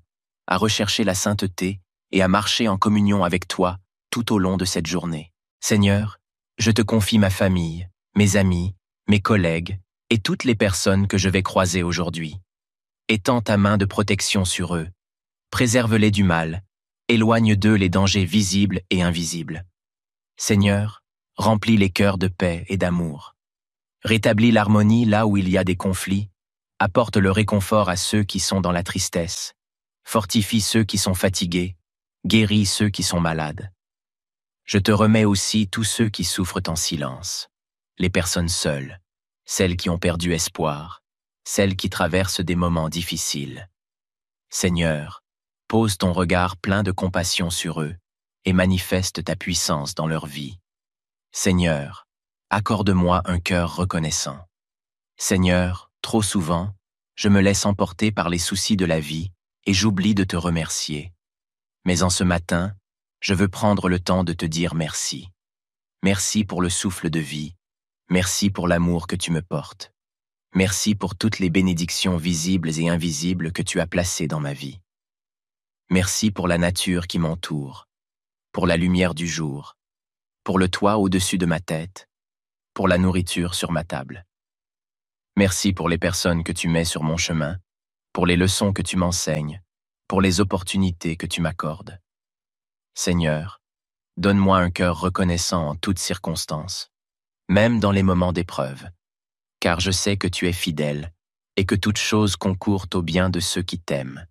A: à rechercher la sainteté et à marcher en communion avec toi tout au long de cette journée. Seigneur, je te confie ma famille, mes amis, mes collègues et toutes les personnes que je vais croiser aujourd'hui. Étends ta main de protection sur eux, préserve-les du mal, éloigne d'eux les dangers visibles et invisibles. Seigneur, remplis les cœurs de paix et d'amour. Rétablis l'harmonie là où il y a des conflits, apporte le réconfort à ceux qui sont dans la tristesse, fortifie ceux qui sont fatigués, guéris ceux qui sont malades. Je te remets aussi tous ceux qui souffrent en silence, les personnes seules, celles qui ont perdu espoir, celles qui traversent des moments difficiles. Seigneur, pose ton regard plein de compassion sur eux et manifeste ta puissance dans leur vie. Seigneur, accorde-moi un cœur reconnaissant. Seigneur, trop souvent, je me laisse emporter par les soucis de la vie et j'oublie de te remercier. Mais en ce matin, je veux prendre le temps de te dire merci. Merci pour le souffle de vie. Merci pour l'amour que tu me portes. Merci pour toutes les bénédictions visibles et invisibles que tu as placées dans ma vie. Merci pour la nature qui m'entoure, pour la lumière du jour, pour le toit au-dessus de ma tête, pour la nourriture sur ma table. Merci pour les personnes que tu mets sur mon chemin, pour les leçons que tu m'enseignes, pour les opportunités que tu m'accordes. Seigneur, donne-moi un cœur reconnaissant en toutes circonstances, même dans les moments d'épreuve, car je sais que tu es fidèle et que toute chose concourt au bien de ceux qui t'aiment.